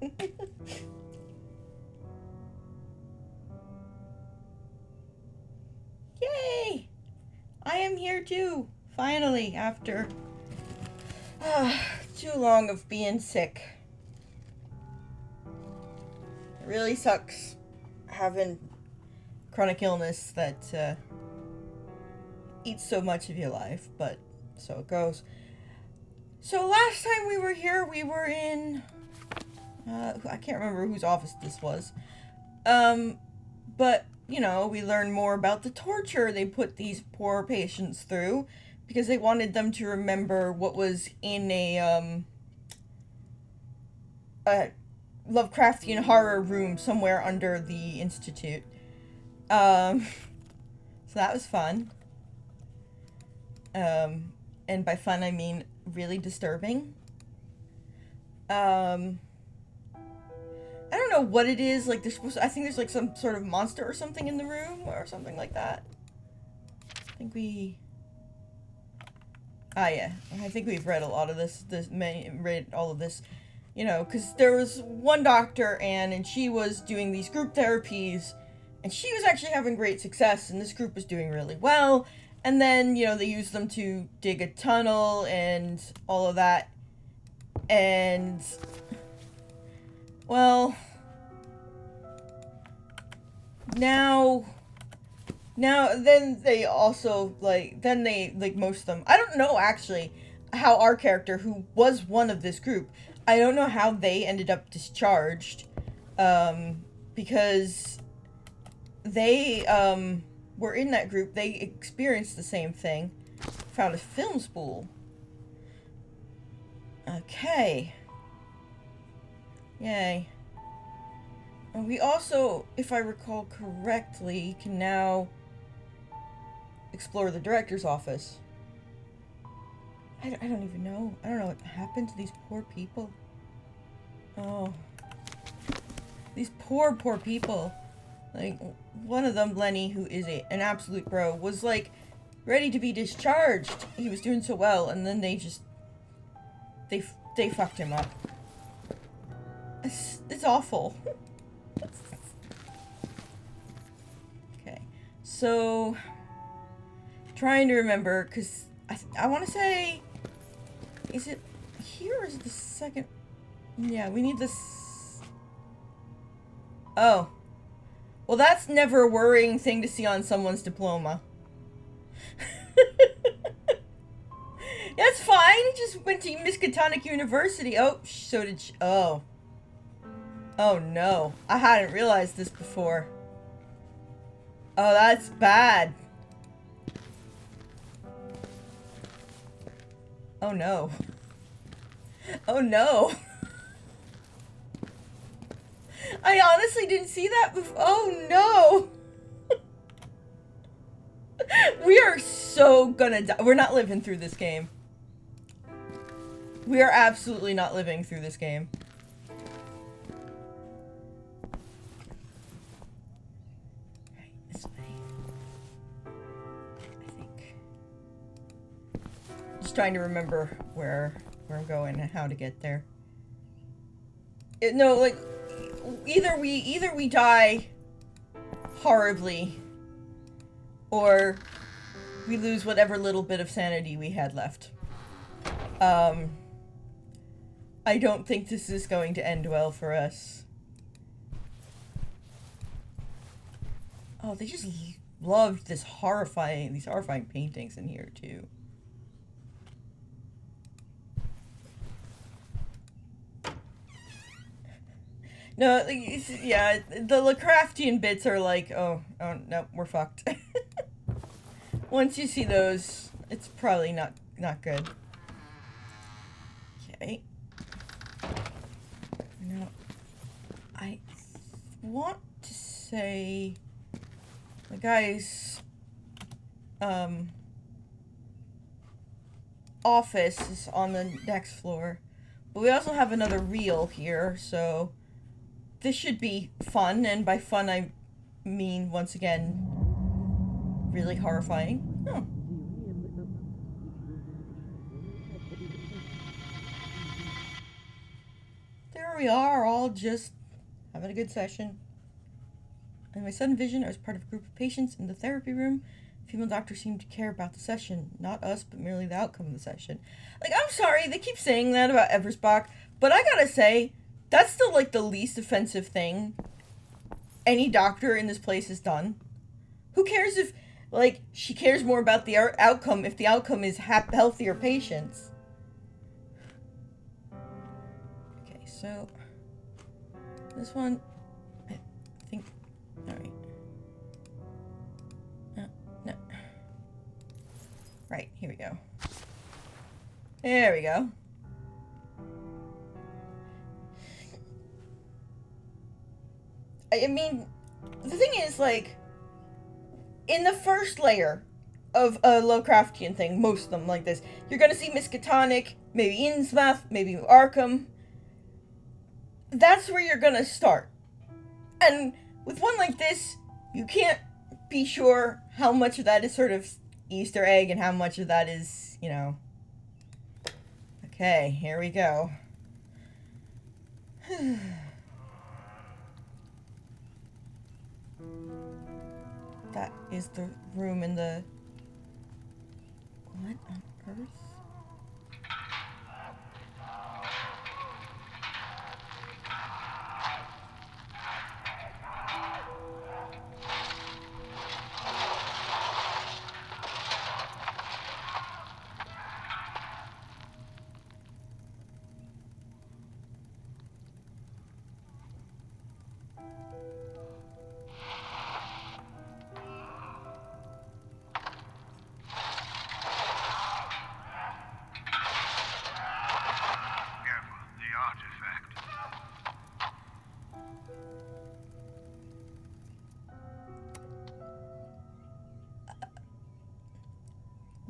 Yay! I am here too. Finally, after too long of being sick. It really sucks having chronic illness that eats so much of your life, but so it goes. So last time we were here, we were in I can't remember whose office this was. But you know, we learned more about the torture they put these poor patients through because they wanted them to remember what was in a Lovecraftian horror room somewhere under the institute. So that was fun. And by fun I mean really disturbing. I don't know what it is. Like, I think there's like some sort of monster or something in the room or something like that. I think we've read a lot of this. Read all of this, you know, because there was one doctor, and she was doing these group therapies, and she was actually having great success, and this group was doing really well. And then, you know, they used them to dig a tunnel and all of that, and well, now then they also, most of them, I don't know actually how our character, who was one of this group, I don't know how they ended up discharged, because they, were in that group, they experienced the same thing, found a film spool. Okay. Yay. And we also, if I recall correctly, can now explore the director's office. I don't even know. I don't know what happened to these poor people. Oh. These poor people. Like, one of them, Lenny, who is an absolute bro, was, like, ready to be discharged. He was doing so well, and then they just... They fucked him up. It's awful. Okay, so trying to remember, because I want to say, is it here or is it the second? Yeah, we need this. Oh, well, that's never a worrying thing to see on someone's diploma. That's fine. He just went to Miskatonic University. Oh, so did she. Oh. Oh no, I hadn't realized this before. Oh, that's bad. Oh no. Oh no. I honestly didn't see that before. Oh no. We are so gonna die. We're not living through this game. We are absolutely not living through this game. Trying to remember where I'm going and how to get there. No, like, either we die horribly, or we lose whatever little bit of sanity we had left. I don't think this is going to end well for us. Oh, they just loved these horrifying paintings in here too. No, yeah, the Lovecraftian bits are like, oh no, we're fucked. Once you see those, it's probably not good. Okay. Now, I want to say the guy's office is on the next floor, but we also have another reel here, so this should be fun, and by fun I mean, once again, really horrifying. Oh. There we are, all just having a good session. In my sudden vision, I was part of a group of patients in the therapy room. The female doctor seemed to care about the session, not us, but merely the outcome of the session. Like, I'm sorry, they keep saying that about Eversbach, but I gotta say, that's still, like, the least offensive thing any doctor in this place has done. Who cares if, like, she cares more about the outcome if the outcome is healthier patients? Okay, so this one, I think, alright. No. Right, here we go. There we go. I mean, the thing is, like, in the first layer of a Lovecraftian thing, most of them like this, you're gonna see Miskatonic, maybe Innsmouth, maybe Arkham. That's where you're gonna start. And with one like this, you can't be sure how much of that is sort of Easter egg and how much of that is, you know. Okay, here we go. That is the room in the... What on earth?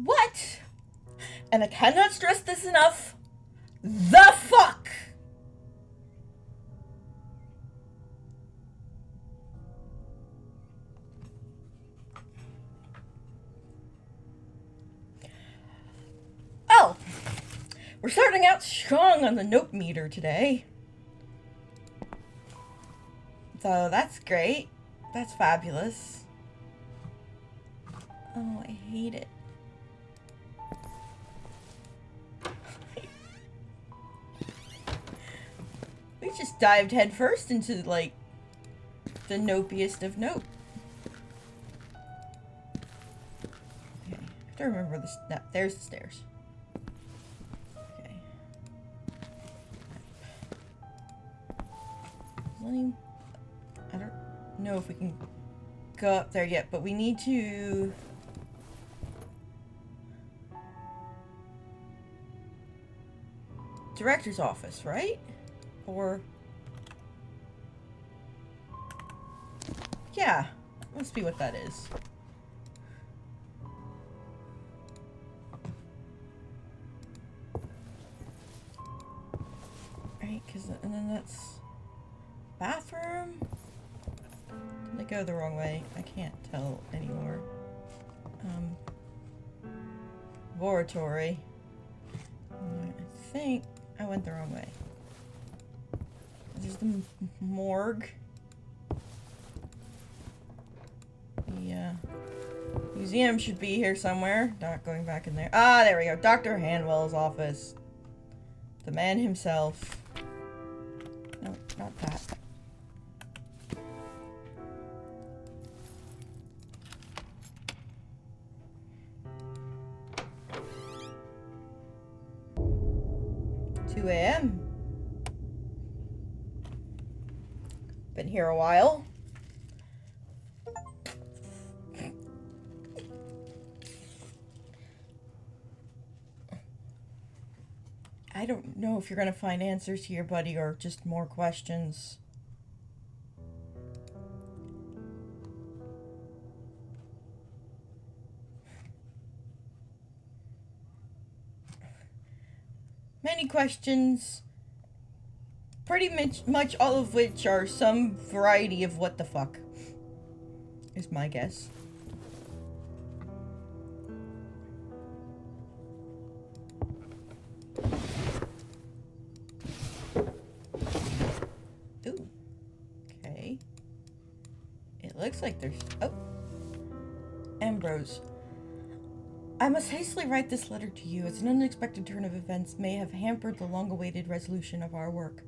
What? And I cannot stress this enough. The fuck? Oh, we're starting out strong on the note meter today. So that's great. That's fabulous. Oh, I hate it. We just dived headfirst into, like, the nopiest of nope. Okay, I have to remember this. No, there's the stairs. Okay. I don't know if we can go up there yet, but we need to... Director's office, right? Or... Yeah, must be what that is. Right, and then that's... Bathroom? Did I go the wrong way? I can't tell anymore. Laboratory. I think I went the wrong way. There's the morgue. The museum should be here somewhere. Not going back in there. Ah, there we go. Dr. Hanwell's office. The man himself. No, not that. A.M. Been here a while. I don't know if you're gonna find answers here, buddy, or just more questions. Many questions, pretty much all of which are some variety of what the fuck, is my guess. looks like there's... Oh. Ambrose. I must hastily write this letter to you, as an unexpected turn of events may have hampered the long-awaited resolution of our work.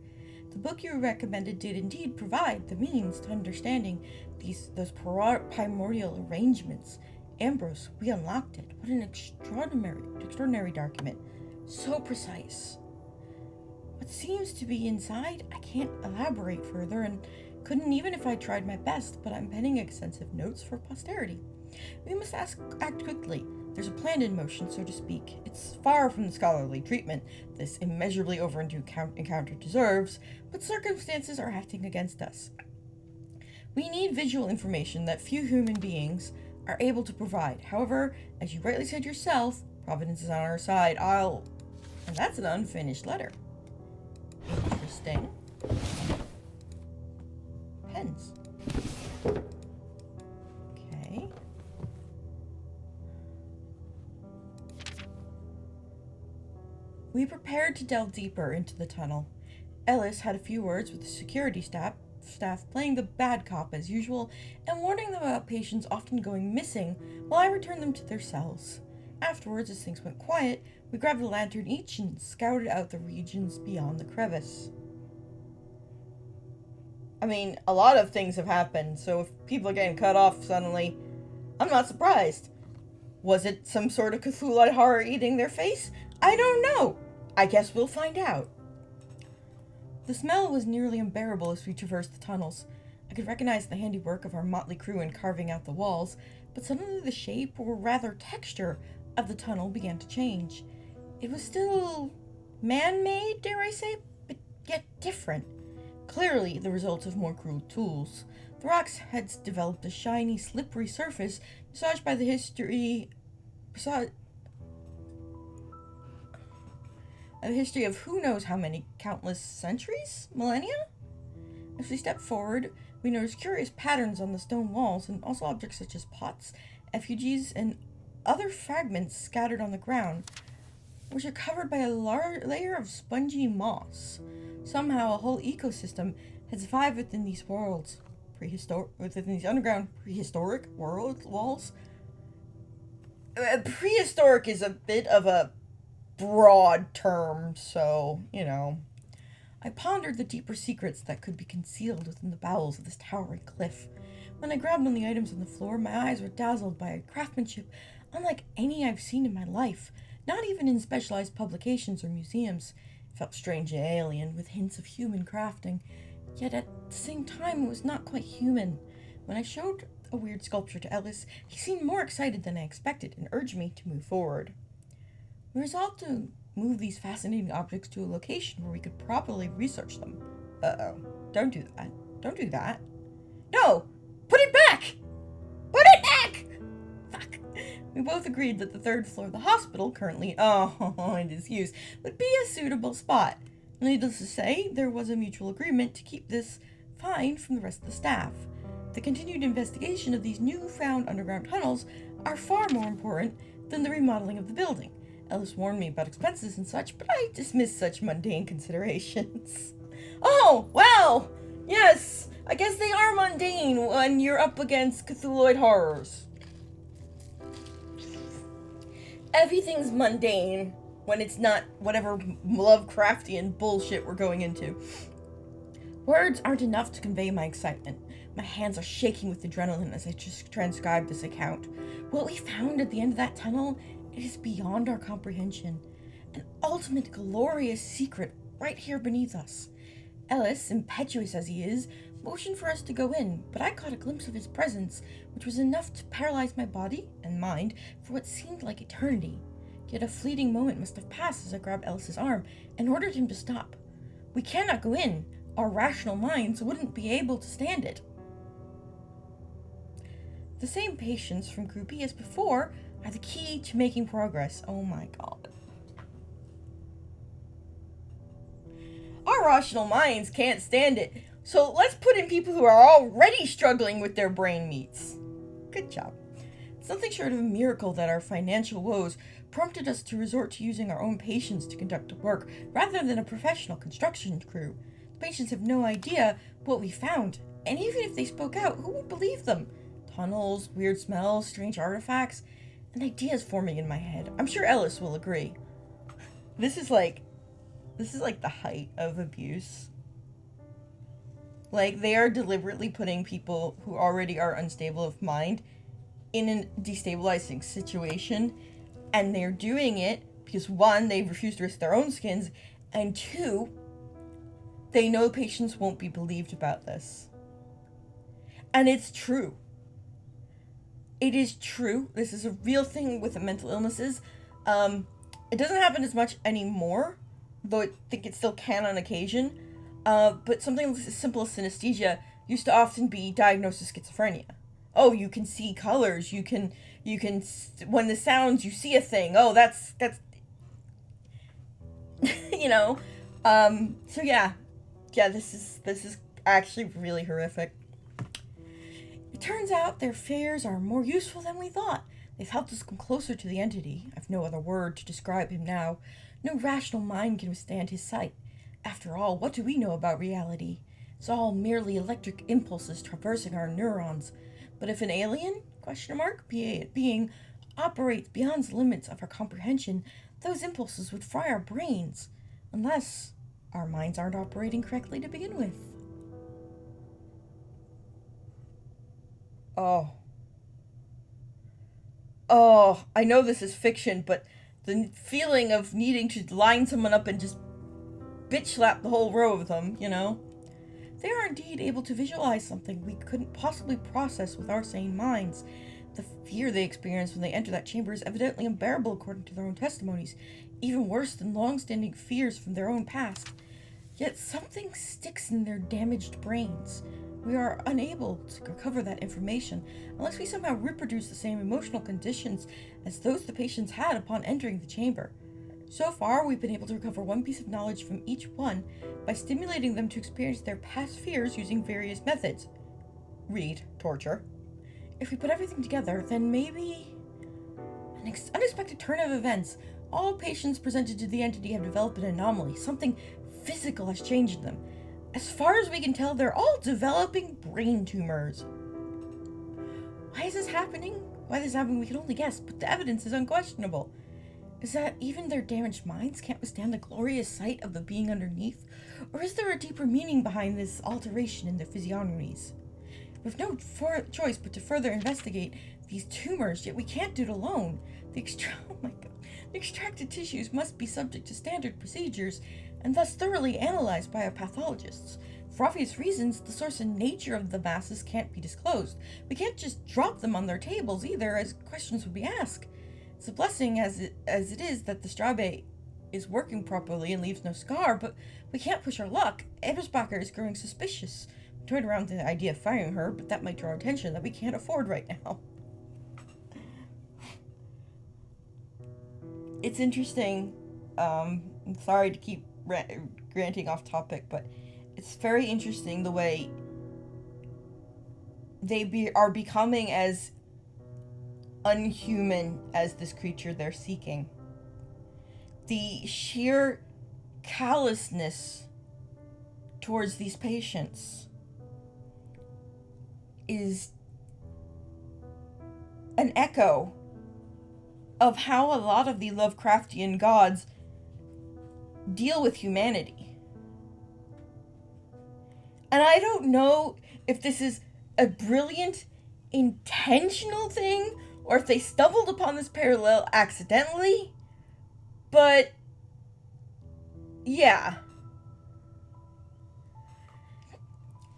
The book you recommended did indeed provide the means to understanding those primordial arrangements. Ambrose, we unlocked it. What an extraordinary document. So precise. What seems to be inside, I can't elaborate further, and couldn't even if I tried my best, but I'm penning extensive notes for posterity. We must act quickly. There's a plan in motion, so to speak. It's far from the scholarly treatment this immeasurably overdue encounter deserves, but circumstances are acting against us. We need visual information that few human beings are able to provide. However, as you rightly said yourself, Providence is on our side. And that's an unfinished letter. Interesting. Pens. Okay. We prepared to delve deeper into the tunnel. Ellis had a few words with the security staff playing the bad cop as usual and warning them about patients often going missing while I returned them to their cells. Afterwards, as things went quiet, we grabbed a lantern each and scouted out the regions beyond the crevice. I mean, a lot of things have happened, so if people are getting cut off suddenly, I'm not surprised. Was it some sort of Cthulhu horror eating their face? I don't know. I guess we'll find out. The smell was nearly unbearable as we traversed the tunnels. I could recognize the handiwork of our motley crew in carving out the walls, but suddenly the shape, or rather texture, of the tunnel began to change. It was still man-made, dare I say, but yet different. Clearly the result of more crude tools. The rocks had developed a shiny, slippery surface, massaged by the history of who knows how many countless centuries? Millennia? As we stepped forward, we noticed curious patterns on the stone walls, and also objects such as pots, effigies, and other fragments scattered on the ground, which are covered by a layer of spongy moss. Somehow a whole ecosystem had survived within these worlds. Within these underground prehistoric walls. Prehistoric is a bit of a broad term, so, I pondered the deeper secrets that could be concealed within the bowels of this towering cliff. When I grabbed on the items on the floor, my eyes were dazzled by a craftsmanship unlike any I've seen in my life, not even in specialized publications or museums. It felt strange and alien, with hints of human crafting, yet at the same time it was not quite human. When I showed a weird sculpture to Ellis, he seemed more excited than I expected and urged me to move forward. We resolved to move these fascinating objects to a location where we could properly research them. Uh-oh. Don't do that. Don't do that. No! Put it back! Put it back! Fuck. We both agreed that the third floor of the hospital, currently in disuse, would be a suitable spot. Needless to say, there was a mutual agreement to keep this fine from the rest of the staff. The continued investigation of these newfound underground tunnels are far more important than the remodeling of the building. Ellis warned me about expenses and such, but I dismissed such mundane considerations. Oh, well, yes, I guess they are mundane when you're up against Cthulhuid horrors. Everything's mundane when it's not whatever Lovecraftian bullshit we're going into. Words aren't enough to convey my excitement. My hands are shaking with adrenaline as I just transcribe this account. What we found at the end of that tunnel, it is beyond our comprehension. An ultimate glorious secret right here beneath us. Ellis, impetuous as he is, motioned for us to go in, but I caught a glimpse of his presence, which was enough to paralyze my body and mind for what seemed like eternity. Yet a fleeting moment must have passed as I grabbed Ellis's arm and ordered him to stop. We cannot go in. Our rational minds wouldn't be able to stand it. The same patients from Group E as before are the key to making progress. Oh my god. Our rational minds can't stand it, so let's put in people who are already struggling with their brain meats. Good job. It's nothing short of a miracle that our financial woes prompted us to resort to using our own patients to conduct the work, rather than a professional construction crew. The patients have no idea what we found, and even if they spoke out, who would believe them? Tunnels, weird smells, strange artifacts, and ideas forming in my head. I'm sure Ellis will agree. This is like the height of abuse. Like, they are deliberately putting people who already are unstable of mind in a destabilizing situation, and they're doing it because, one, they refuse to risk their own skins, and two, they know patients won't be believed about this. And it's true. It is true. This is a real thing with the mental illnesses. It doesn't happen as much anymore, though I think it still can on occasion. But something as simple as synesthesia used to often be diagnosed as schizophrenia. Oh, you can see colors. You can, when the sounds, you see a thing. Oh, that's, you know. So yeah, this is actually really horrific. It turns out their fears are more useful than we thought. They've helped us come closer to the entity. I've no other word to describe him now. No rational mind can withstand his sight. After all, what do we know about reality? It's all merely electric impulses traversing our neurons. But if an alien, being, operates beyond the limits of our comprehension, those impulses would fry our brains. Unless our minds aren't operating correctly to begin with. Oh, I know this is fiction, but the feeling of needing to line someone up and just bitch slap the whole row of them, you know? They are indeed able to visualize something we couldn't possibly process with our sane minds. The fear they experience when they enter that chamber is evidently unbearable according to their own testimonies, even worse than long-standing fears from their own past. Yet something sticks in their damaged brains. We are unable to recover that information unless we somehow reproduce the same emotional conditions as those the patients had upon entering the chamber. So far, we've been able to recover one piece of knowledge from each one by stimulating them to experience their past fears using various methods. Read, torture. If we put everything together, then maybe an unexpected turn of events. All patients presented to the entity have developed an anomaly. Something physical has changed in them. As far as we can tell, they're all developing brain tumors. Why is this happening? Why this is happening, we can only guess, but the evidence is unquestionable. Is that even their damaged minds can't withstand the glorious sight of the being underneath? Or is there a deeper meaning behind this alteration in their physiognomies? We've no choice but to further investigate these tumors, yet we can't do it alone. The extracted tissues must be subject to standard procedures and thus thoroughly analyzed by our pathologists. For obvious reasons, the source and nature of the masses can't be disclosed. We can't just drop them on their tables either, as questions would be asked. It's a blessing as it is that the Strabe is working properly and leaves no scar, but we can't push our luck. Eberspacher is growing suspicious. We toyed around the idea of firing her, but that might draw attention that we can't afford right now. It's interesting. I'm sorry to keep ranting off topic, but it's very interesting the way they are becoming as unhuman as this creature they're seeking. The sheer callousness towards these patients is an echo of how a lot of the Lovecraftian gods deal with humanity. And I don't know if this is a brilliant, intentional thing, or if they stumbled upon this parallel accidentally, but yeah.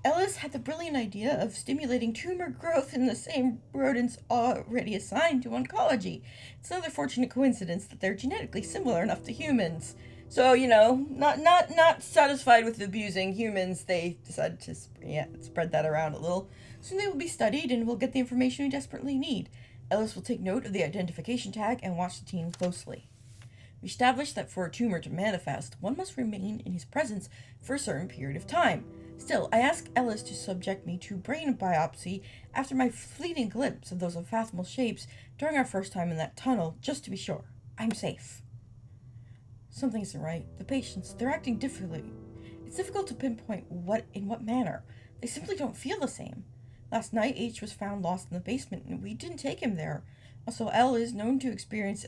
Ellis had the brilliant idea of stimulating tumor growth in the same rodents already assigned to oncology. It's another fortunate coincidence that they're genetically similar enough to humans. So, not satisfied with abusing humans, they decided to spread that around a little. Soon they will be studied and will get the information we desperately need. Ellis will take note of the identification tag and watch the team closely. We established that for a tumor to manifest, one must remain in his presence for a certain period of time. Still, I asked Ellis to subject me to brain biopsy after my fleeting glimpse of those unfathomable shapes during our first time in that tunnel, just to be sure. I'm safe. Something isn't right. The patients, they're acting differently. It's difficult to pinpoint in what manner. They simply don't feel the same. Last night, H was found lost in the basement, and we didn't take him there. Also, L is known to experience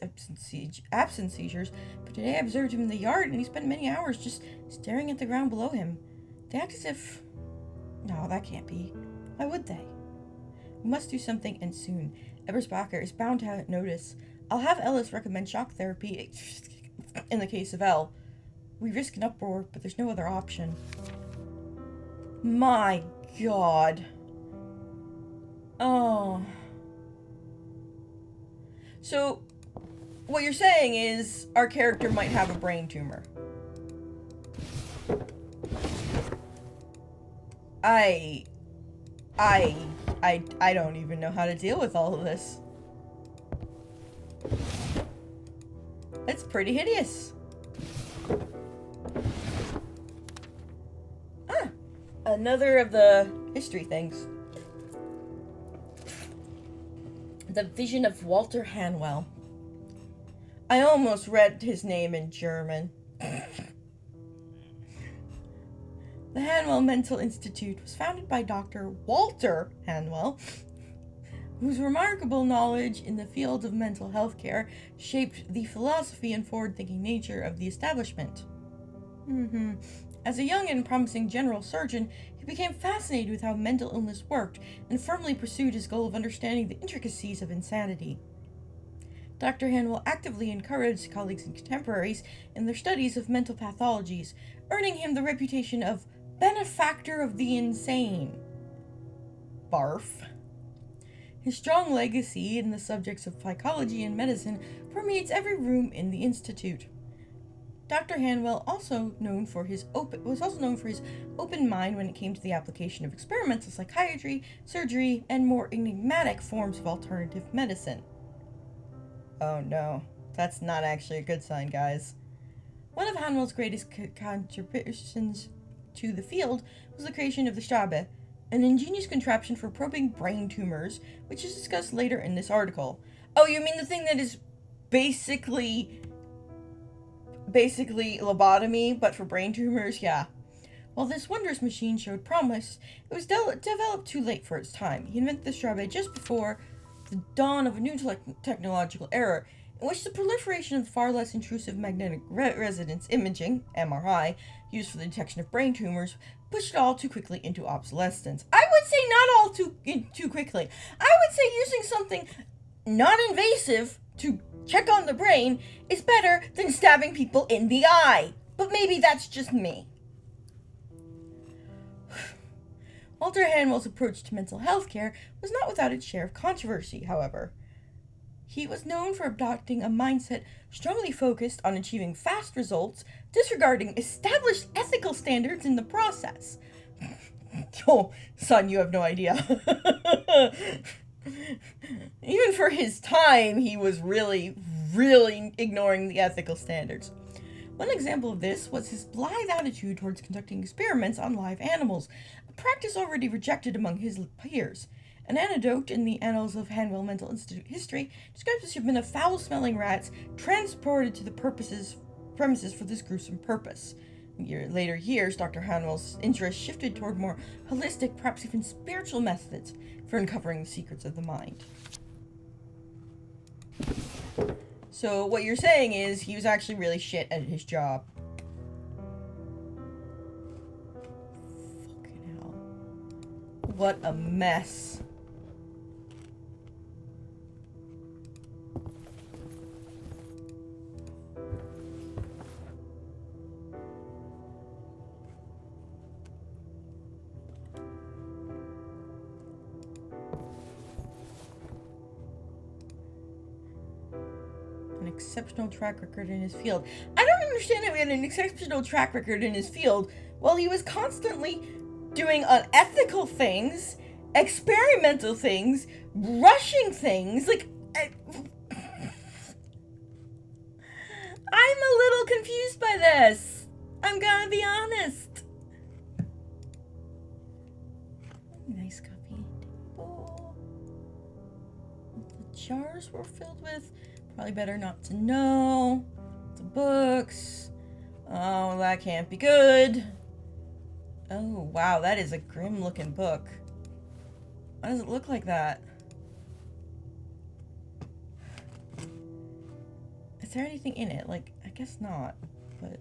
absence seizures, but today I observed him in the yard, and he spent many hours just staring at the ground below him. They act as if... No, that can't be. Why would they? We must do something, and soon. Eberspacher is bound to have notice. I'll have Ellis recommend shock therapy in the case of L. We risk an uproar, but there's no other option. My God. Oh. So, what you're saying is our character might have a brain tumor. I don't even know how to deal with all of this. It's pretty hideous. Ah, another of the history things. The Vision of Walter Hanwell. I almost read his name in German. The Hanwell Mental Institute was founded by Dr. Walter Hanwell, whose remarkable knowledge in the field of mental health care shaped the philosophy and forward-thinking nature of the establishment. As a young and promising general surgeon, he became fascinated with how mental illness worked and firmly pursued his goal of understanding the intricacies of insanity. Dr. Hanwell actively encouraged colleagues and contemporaries in their studies of mental pathologies, earning him the reputation of benefactor of the insane. Barf. His strong legacy in the subjects of psychology and medicine permeates every room in the institute. Dr. Hanwell was also known for his open mind when it came to the application of experimental psychiatry, surgery, and more enigmatic forms of alternative medicine. Oh no, that's not actually a good sign, guys. One of Hanwell's greatest contributions to the field was the creation of the Strabe, an ingenious contraption for probing brain tumors, which is discussed later in this article. Oh, you mean the thing that is basically lobotomy, but for brain tumors? Yeah. While this wondrous machine showed promise, it was developed too late for its time. He invented the Strabe just before the dawn of a new technological era, in which the proliferation of far less intrusive magnetic resonance imaging, MRI, used for the detection of brain tumors, pushed it all too quickly into obsolescence. I would say not all too quickly. I would say using something non-invasive to check on the brain is better than stabbing people in the eye. But maybe that's just me. Walter Hanwell's approach to mental health care was not without its share of controversy, however. He was known for adopting a mindset strongly focused on achieving fast results, disregarding established ethical standards in the process. Oh, son, you have no idea. Even for his time, he was really ignoring the ethical standards. One example of this was his blithe attitude towards conducting experiments on live animals, a practice already rejected among his peers. An anecdote in the Annals of Hanwell Mental Institute history describes the shipment of foul-smelling rats transported to the premises for this gruesome purpose. In later years, Dr. Hanwell's interest shifted toward more holistic, perhaps even spiritual methods for uncovering the secrets of the mind. So what you're saying is he was actually really shit at his job. Fucking hell. What a mess. Exceptional track record in his field. I don't understand that we had an exceptional track record in his field while he was constantly doing unethical things, experimental things, rushing things. Like, I'm a little confused by this. I'm gonna be honest. Nice coffee table. The jars were filled with. Probably better not to know. The books. Oh, that can't be good. Oh, wow, that is a grim-looking book. Why does it look like that? Is there anything in it? Like, I guess not, but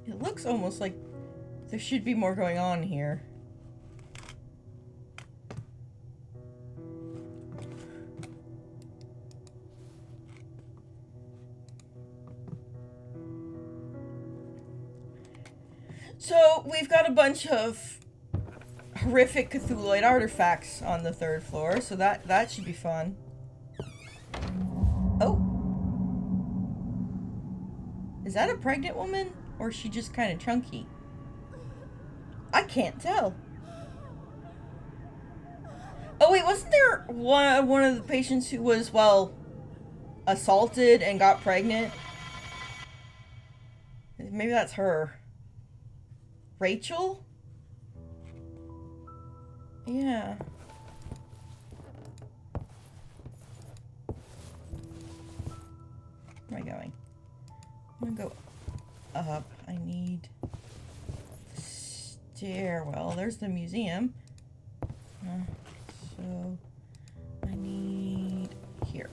it looks almost like there should be more going on here. So, we've got a bunch of horrific Cthulhuid artifacts on the 3rd floor, so that should be fun. Oh. Is that a pregnant woman? Or is she just kind of chunky? I can't tell. Oh wait, wasn't there one of the patients who was, well, assaulted and got pregnant? Maybe that's her. Rachel? Yeah. Where am I going? I'm gonna go up. I need the stairwell. There's the museum. So I need here.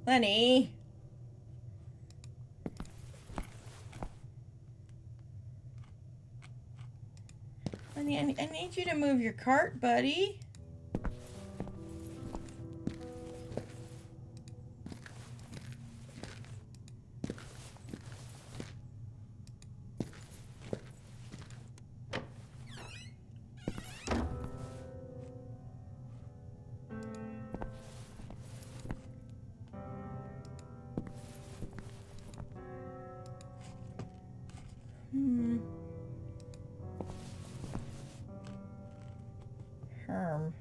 Lenny. Lenny, I need you to move your cart, buddy. Herm.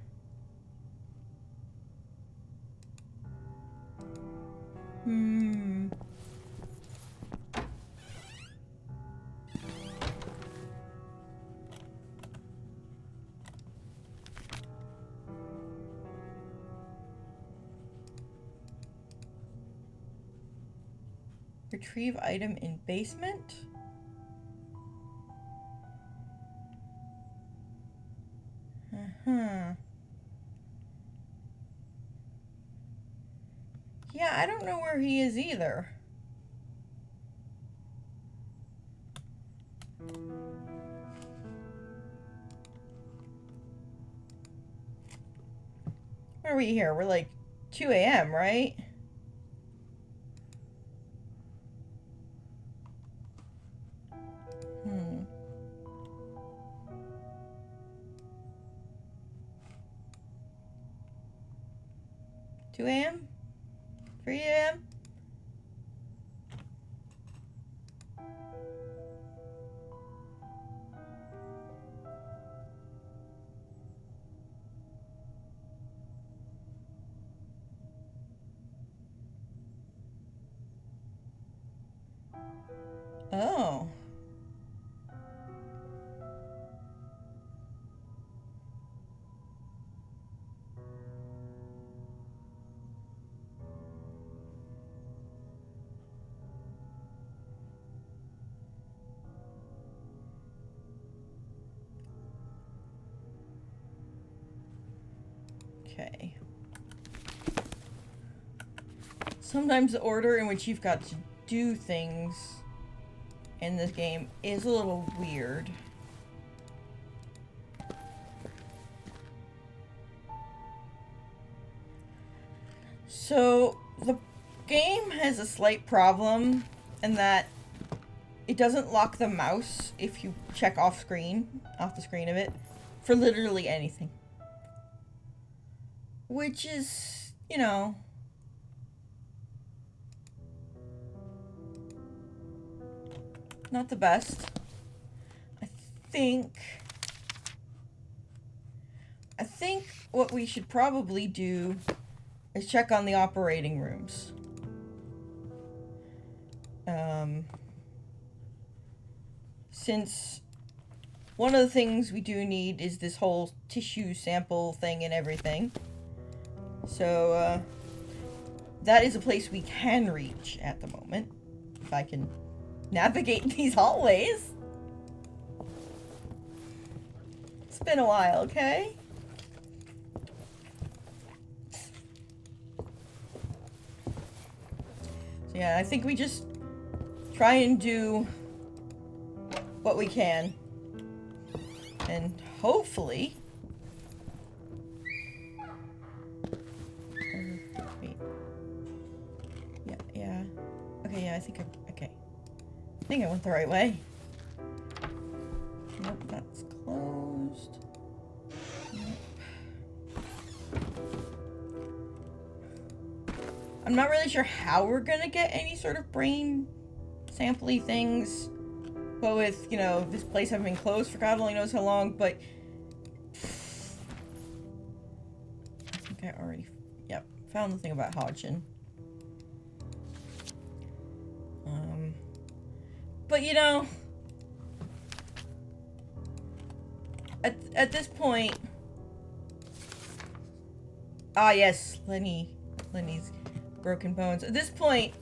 Retrieve item in basement? Yeah, I don't know where he is either. What are we here? We're like 2 a.m., right? Two a.m.? 3 a.m.? Oh. Okay. Sometimes the order in which you've got to do things in this game is a little weird. So, the game has a slight problem in that it doesn't lock the mouse if you check off the screen of it, for literally anything. Which is, you know, not the best. I think what we should probably do is check on the operating rooms. Since one of the things we do need is this whole tissue sample thing and everything. So, that is a place we can reach at the moment. If I can navigate these hallways. It's been a while, okay? So yeah, I think we just try and do what we can. And hopefully... Wait. Yeah. Okay, yeah, I think okay. I think I went the right way. Nope, that's closed. Nope. I'm not really sure how we're gonna get any sort of brain sample-y things. But with, you know, this place having been closed for God only knows how long, but... I think I already... Yep, found the thing about Hodgkin. But, you know... At this point... Ah, yes, Lenny's broken bones. At this point...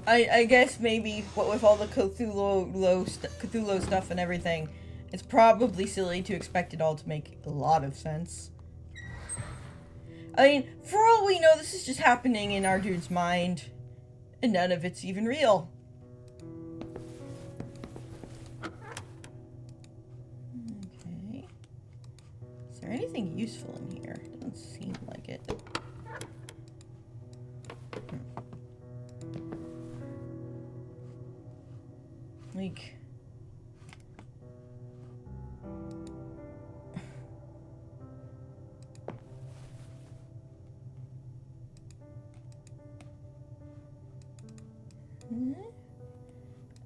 I guess maybe what with all the Cthulhu stuff and everything, it's probably silly to expect it all to make a lot of sense. I mean, for all we know, this is just happening in our dude's mind, and none of it's even real. Okay. Is there anything useful in here? Doesn't seem like it. Like...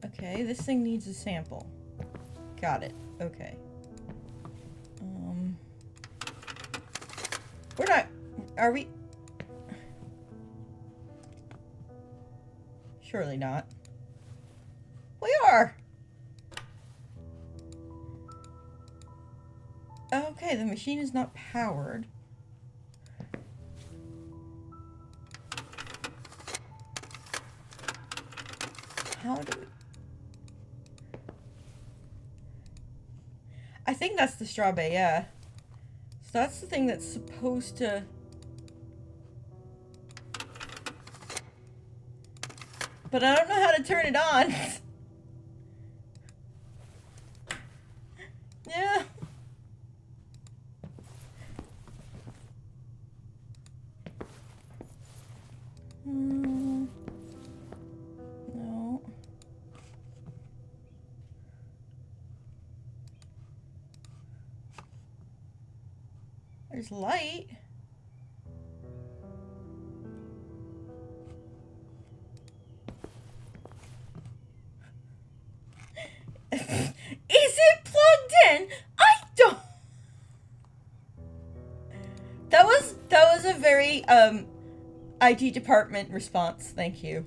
Okay, this thing needs a sample. Got it. Okay. We're not... Are we... Surely not. We are! Okay, the machine is not powered. How do we... I think that's the straw bay, yeah. So that's the thing that's supposed to... But I don't know how to turn it on. Yeah. No. There's light. Is it plugged in? I don't... That was a very, IT department response. Thank you.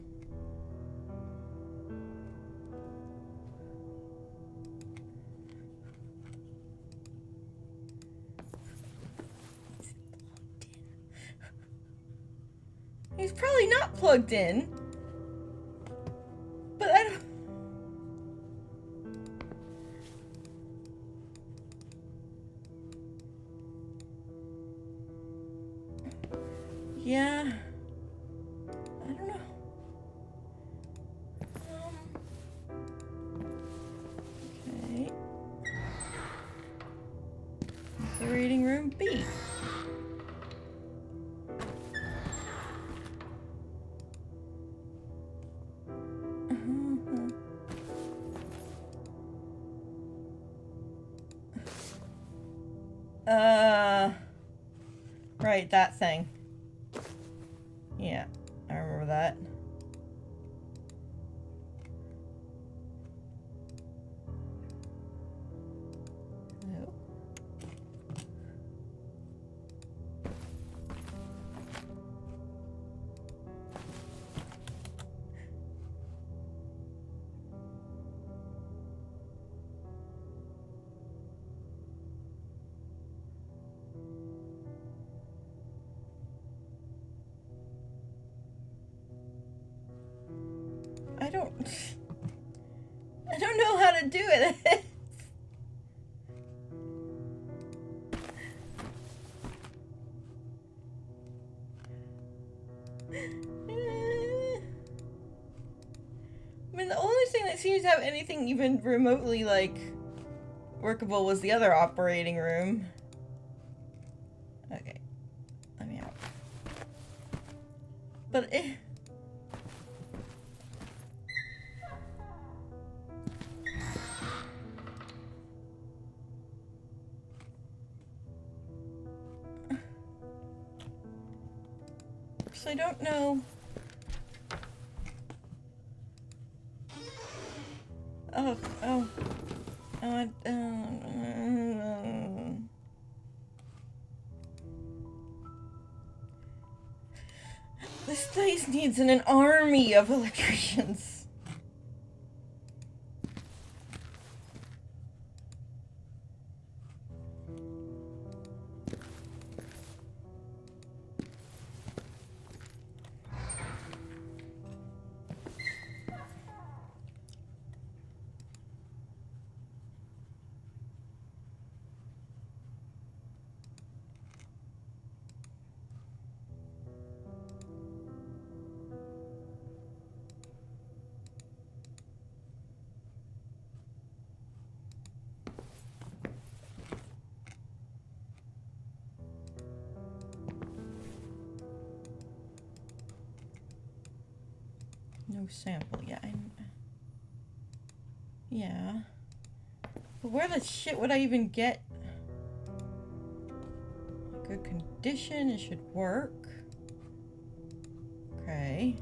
He's probably not plugged in. But I don't... Yeah. I don't know. Okay. The reading room B. Right, that thing. Yeah, I remember that. Oh. I don't... to do it. I mean, the only thing that seems to have anything even remotely, like, workable was the other operating room. Okay. Let me out. But so I don't know. Oh. This place needs an army of electricians. No sample, yeah. Yeah. But where the shit would I even get? Good condition, it should work. Okay.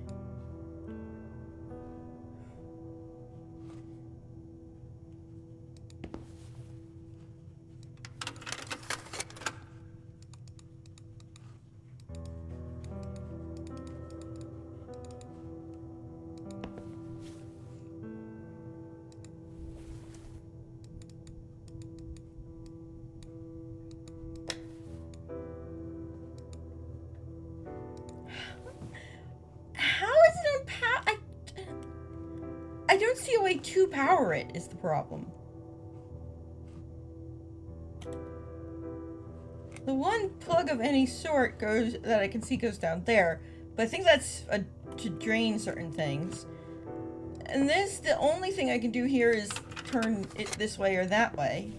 I don't see a way to power it, is the problem. The one plug of any sort that I can see goes down there, but I think that's to drain certain things. And the only thing I can do here is turn it this way or that way.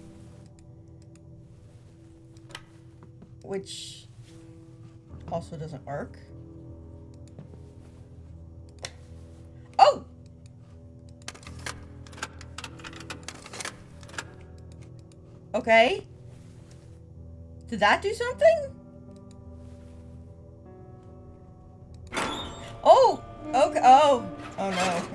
Which also doesn't work. Oh! Okay. Did that do something? Oh! Okay. Oh. Oh no.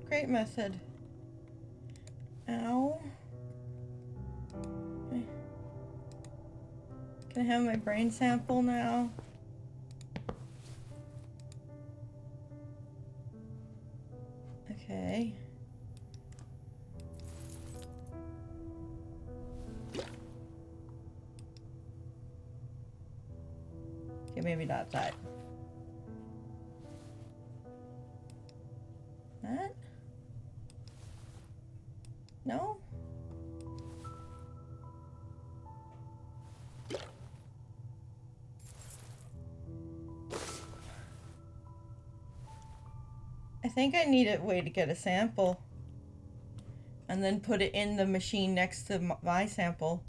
Great method. Ow. Can I have my brain sample now? Okay. Okay, maybe not that. That? No? I think I need a way to get a sample and then put it in the machine next to my sample.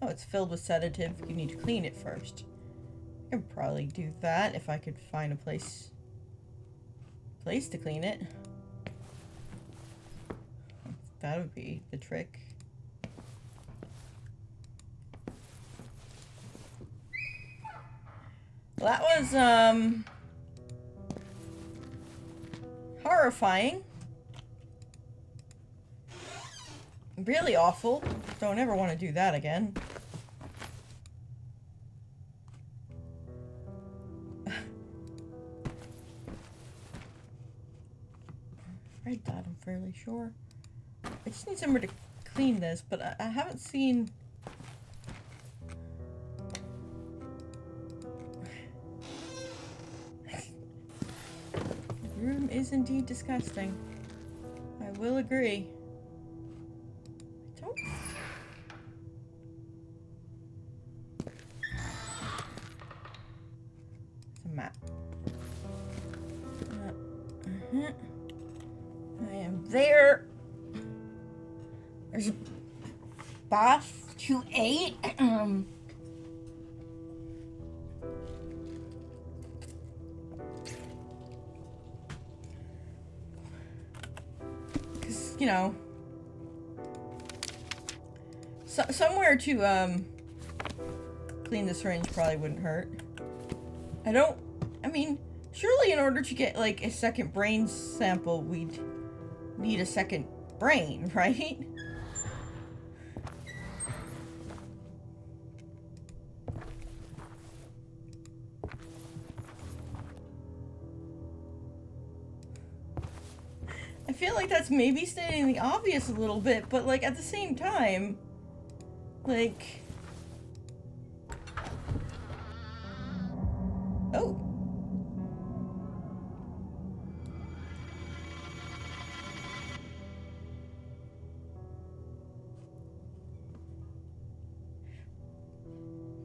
Oh, it's filled with sedative. You need to clean it first. I could probably do that if I could find a place to clean it. That would be the trick. Well, that was horrifying. Really awful. Don't ever want to do that again. Read that, I'm fairly sure. I just need somewhere to clean this, but I haven't seen... The room is indeed disgusting. I will agree. I don't... It's a map. I am there. There's a bath to 8. Because, you know, somewhere to clean the syringe probably wouldn't hurt. I mean, surely in order to get like a second brain sample, we'd need a second brain, right? I feel like that's maybe stating the obvious a little bit, but like at the same time, like... Oh.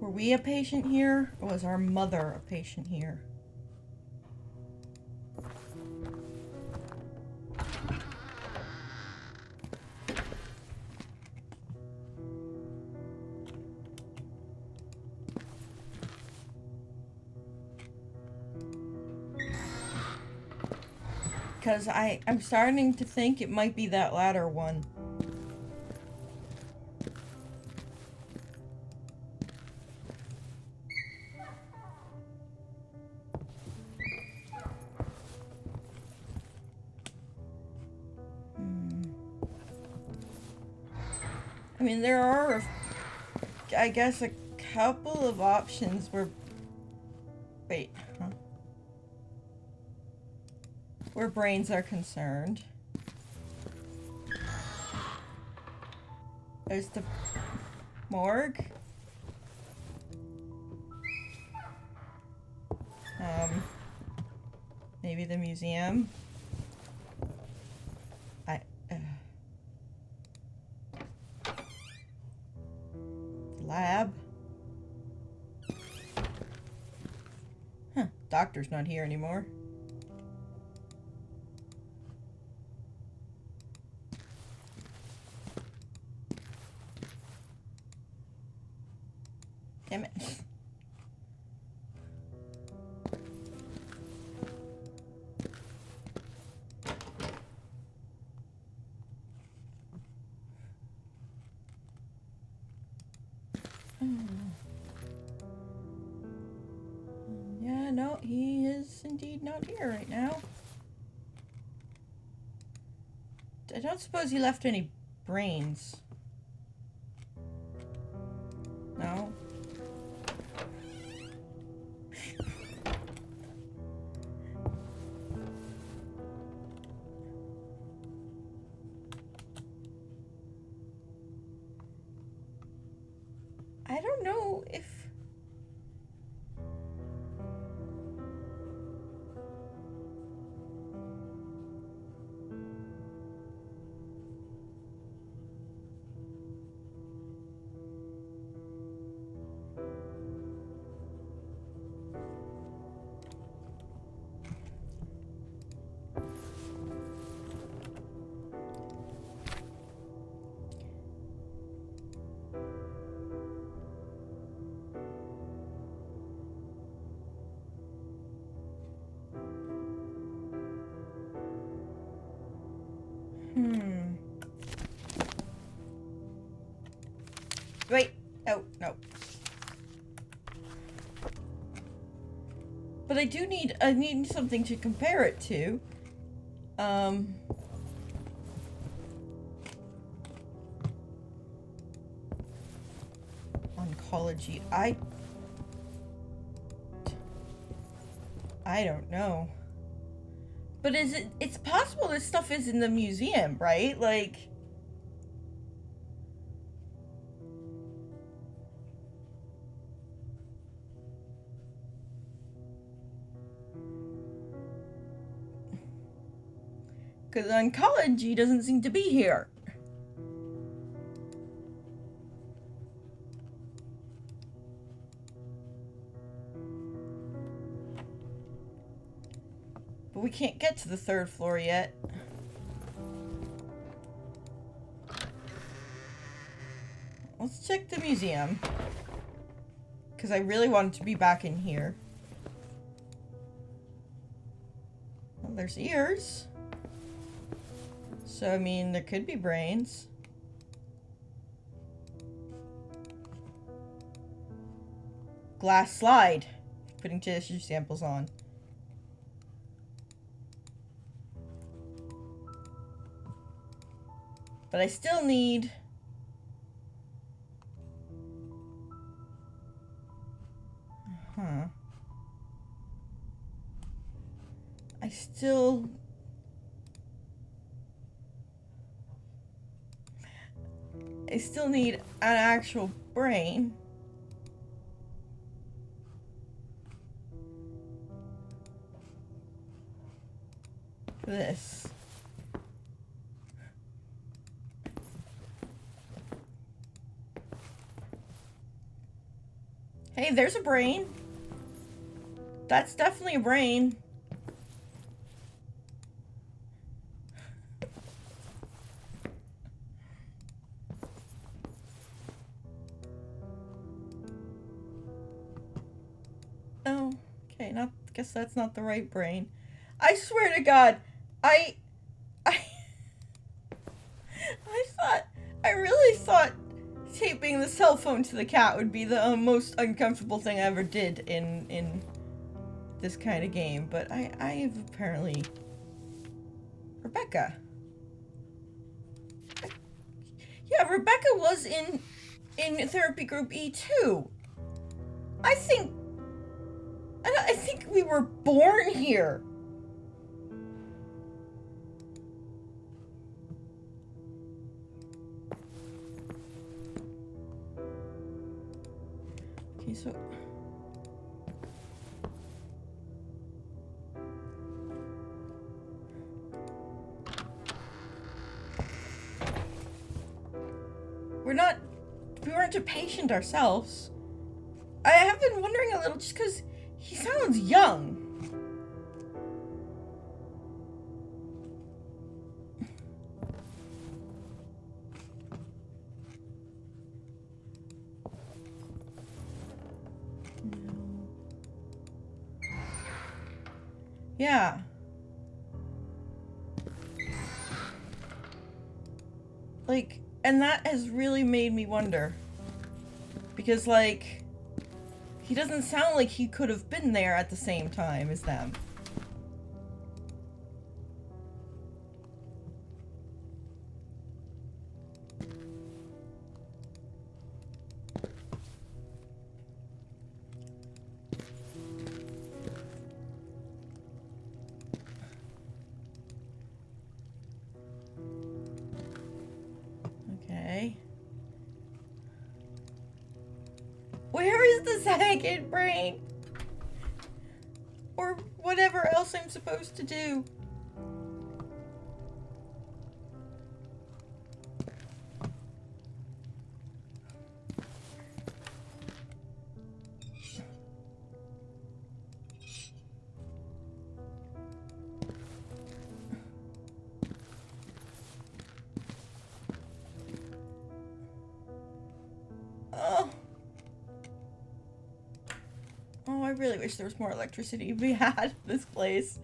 Were we a patient here, or was our mother a patient here? Because I'm starting to think it might be that latter one. I mean, there are, I guess, a couple of options where... Wait, huh? Where brains are concerned. There's the morgue. Maybe the museum. Lab. Huh, doctor's not here anymore. Damn it. Yeah, no, he is indeed not here right now. I don't suppose he left any brains. No? I don't know if... Wait. Oh, no. But I need something to compare it to. oncology. I don't know. But it's possible this stuff is in the museum, right? Like... Because oncology doesn't seem to be here. But we can't get to the 3rd floor yet. Let's check the museum. Because I really wanted to be back in here. Well, there's ears. So, I mean, there could be brains. Glass slide. Putting tissue samples on. But I still need... I still need an actual brain. For this. Hey, there's a brain. That's definitely a brain. Oh, okay, guess that's not the right brain. I swear to God, I really thought taping the cell phone to the cat would be the most uncomfortable thing I ever did in this kind of game, but I have apparently... Rebecca. Yeah, Rebecca was in therapy group E too. I think we were born here. Okay, so... We weren't a patient ourselves. I have been wondering a little, just because he sounds young. Yeah. Like, and that has really made me wonder. Because, like, he doesn't sound like he could have been there at the same time as them. Okay. Where is the second brain? Or whatever else I'm supposed to do. Oh, I really wish there was more electricity to be had in this place.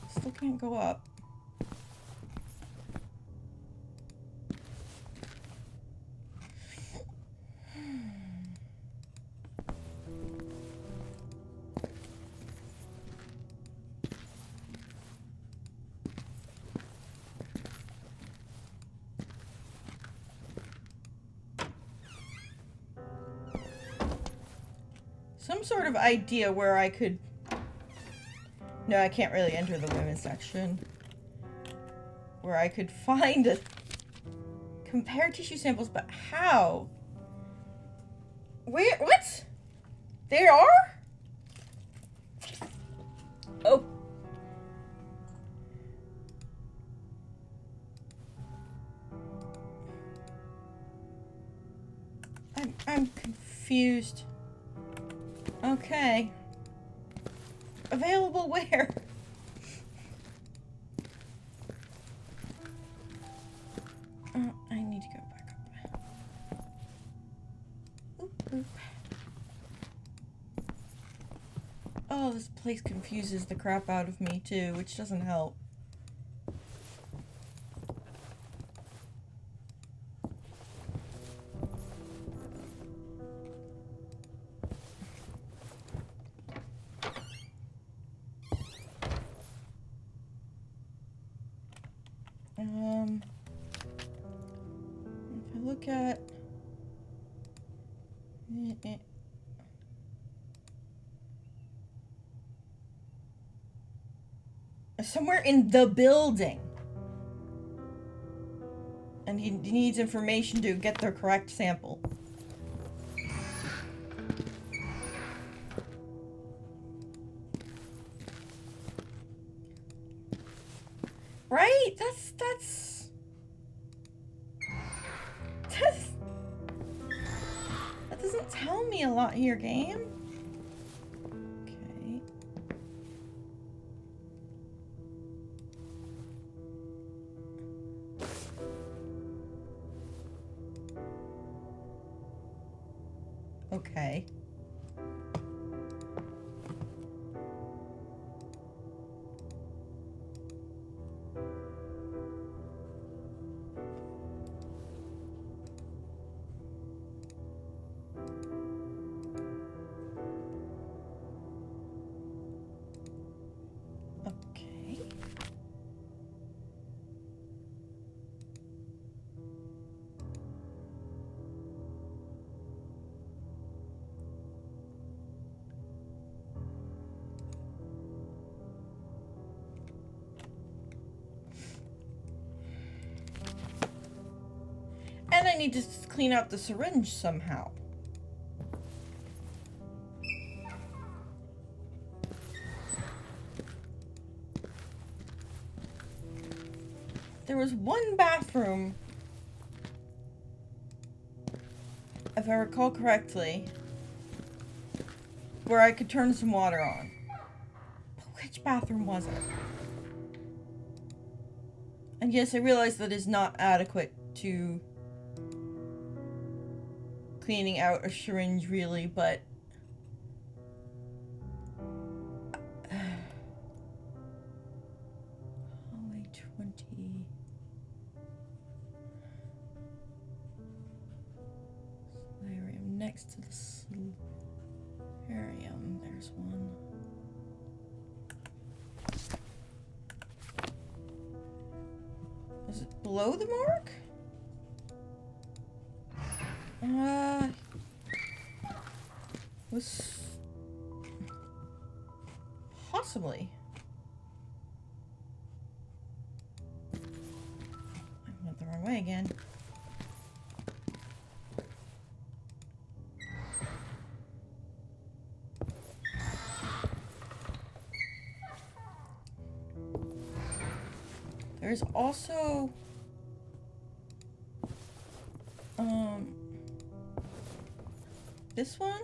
Still can't go up. some sort of idea where I could... No, I can't really enter the women's section. Where I could find a... Compare tissue samples, but how? Where? What? They are? Oh. I'm confused. Okay. Available where? Oh, I need to go back up. Oop, oop. Oh, this place confuses the crap out of me too, which doesn't help. If I look at... Somewhere in the building. And he needs information to get the correct sample. Right? That doesn't tell me a lot here, game. Okay. Okay. And I need to clean out the syringe somehow. There was one bathroom, if I recall correctly, where I could turn some water on. But which bathroom was it? And yes, I realize that is not adequate to cleaning out a syringe, really, but... Hallway 20... Solarium next to the solarium. There's one. Is it below the morgue? Was possibly. I went the wrong way again. There's also this one?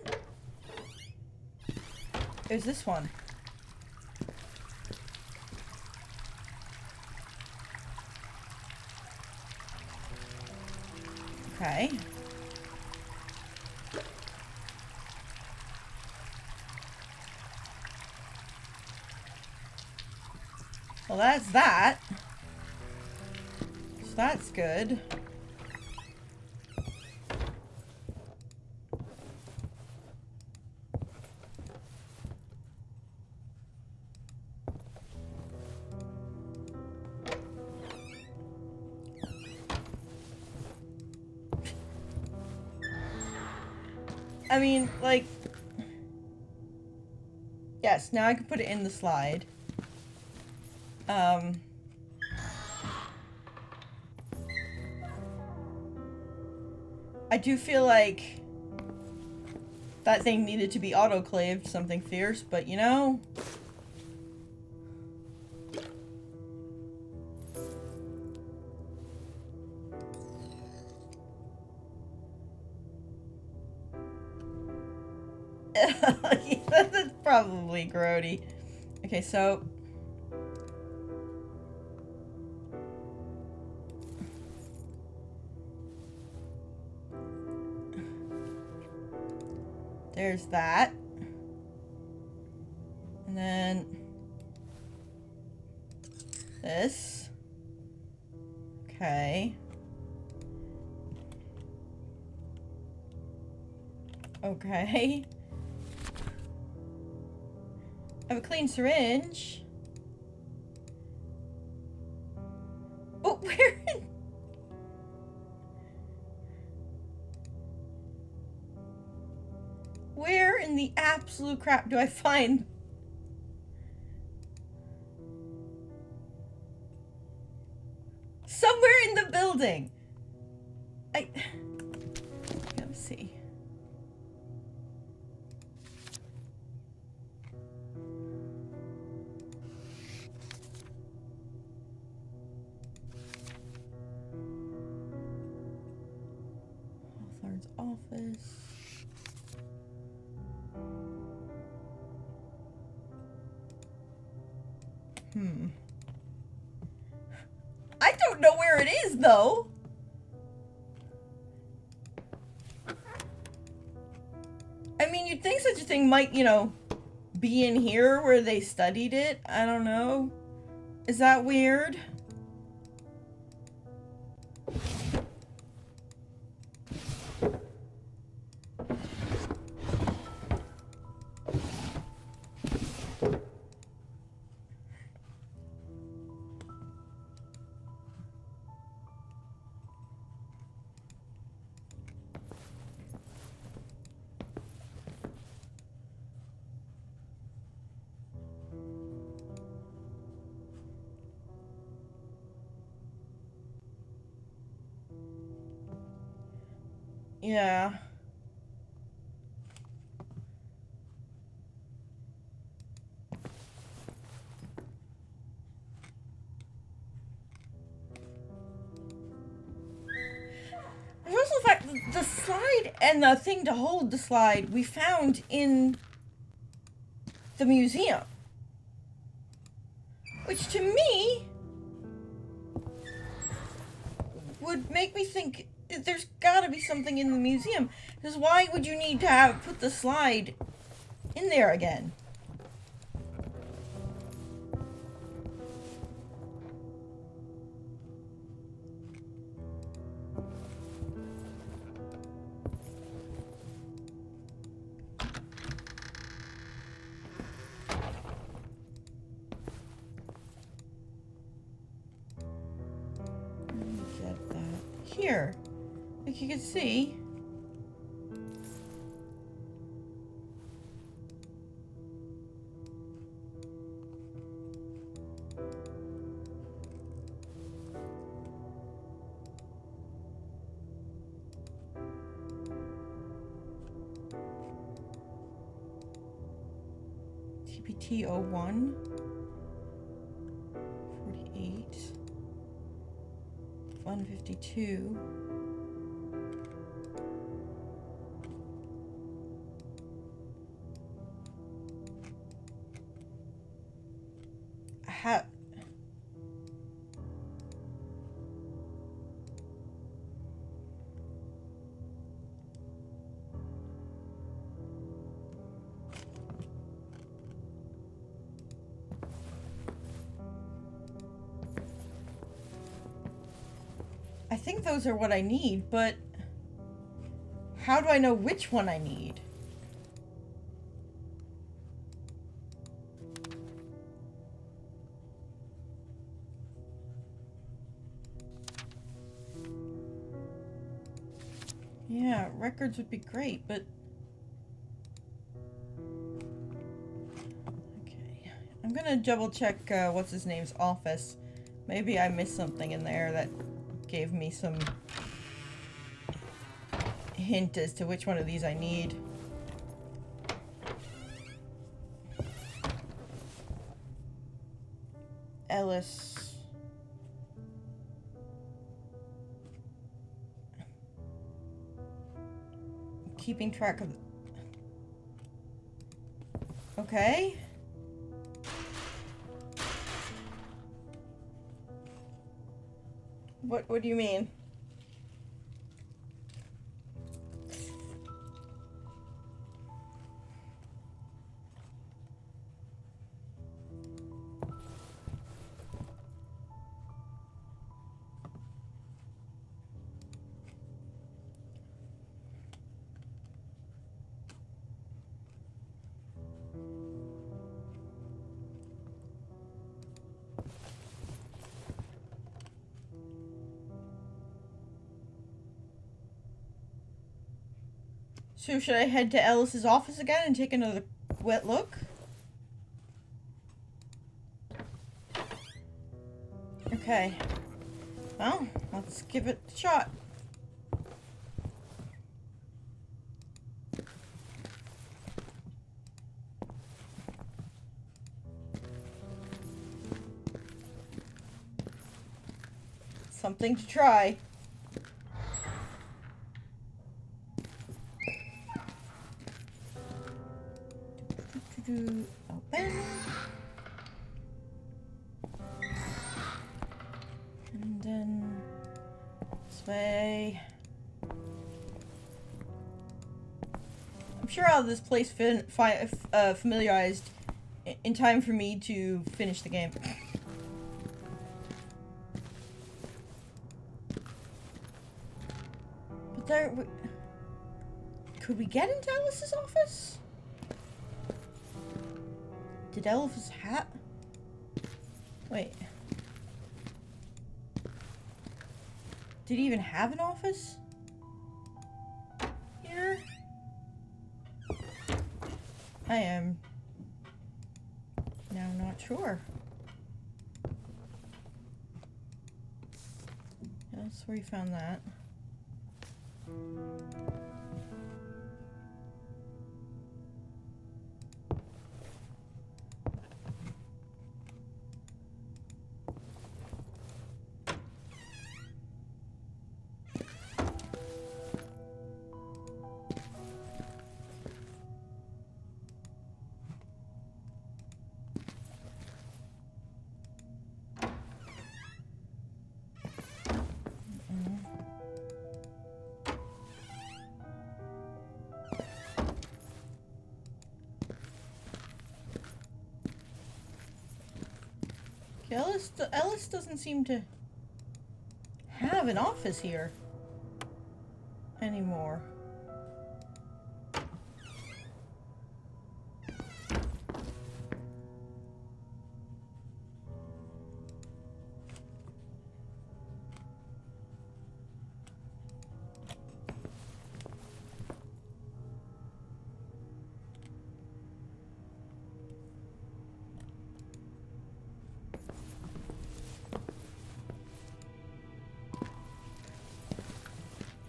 There's this one. Okay. Well, that's that. So that's good. I mean, like, Yes, now I can put it in the slide. I do feel like that thing needed to be autoclaved, something fierce, but you know... Yeah, that's probably grody. Okay, so... there's that. And then... this. Okay. Okay. I have a clean syringe. Oh, where in the absolute crap do I find... somewhere in the building. Let me see. Hawthorne's office. I don't know where it is, though. I mean, you'd think such a thing might, you know, be in here where they studied it. I don't know. Is that weird? Yeah. There's also the fact that the slide and the thing to hold the slide we found in the museum. Which to me would make me think there's gotta be something in the museum. Because why would you need to put the slide in there again? Get that here. Like you can see. TPT 01 48 152 I think those are what I need, but how do I know which one I need? Yeah, records would be great, but gonna double check what's his name's office. Maybe I missed something in there that gave me some hint as to which one of these I need. Ellis. Keeping track of... Okay. What do you mean? So should I head to Ellis's office again and take another wet look? Okay. Well, let's give it a shot. Something to try. Open. And then this way. I'm sure I'll have this place familiarized in time for me to finish the game. But there... Could we get into Alice's office? Did Elvis hat? Wait. Did he even have an office? Here? I am now not sure. That's where you found that. Ellis doesn't seem to have an office here anymore.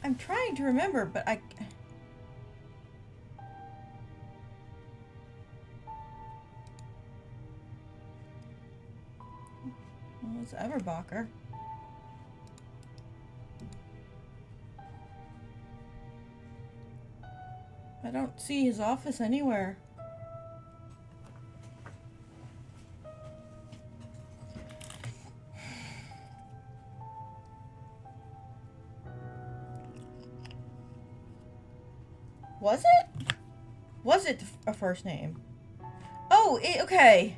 I'm trying to remember, but I... Well, it's Everbacher. I don't see his office anywhere. Was it? Was it a first name? Oh, okay.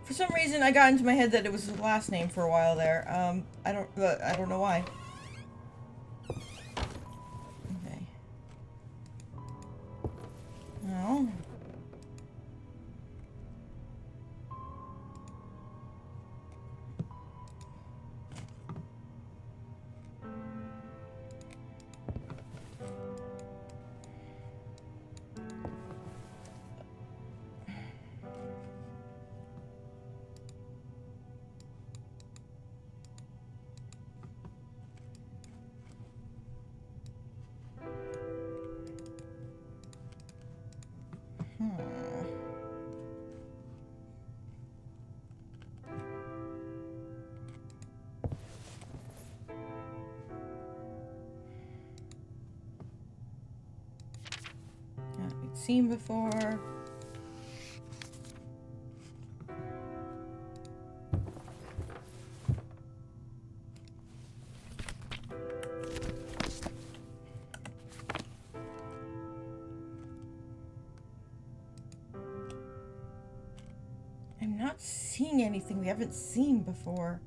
For some reason, I got into my head that it was his last name for a while there. I don't know why. Okay. No. seen before. I'm not seeing anything we haven't seen before.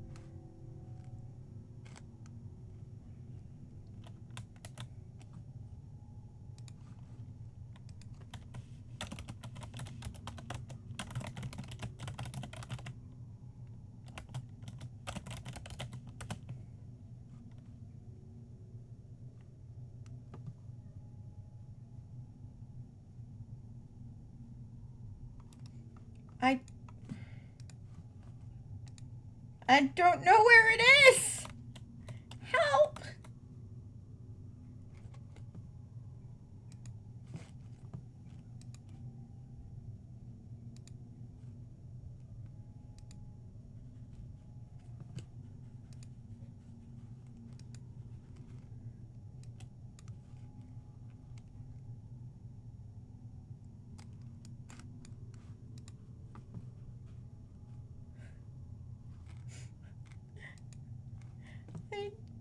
I don't know where it is! Help!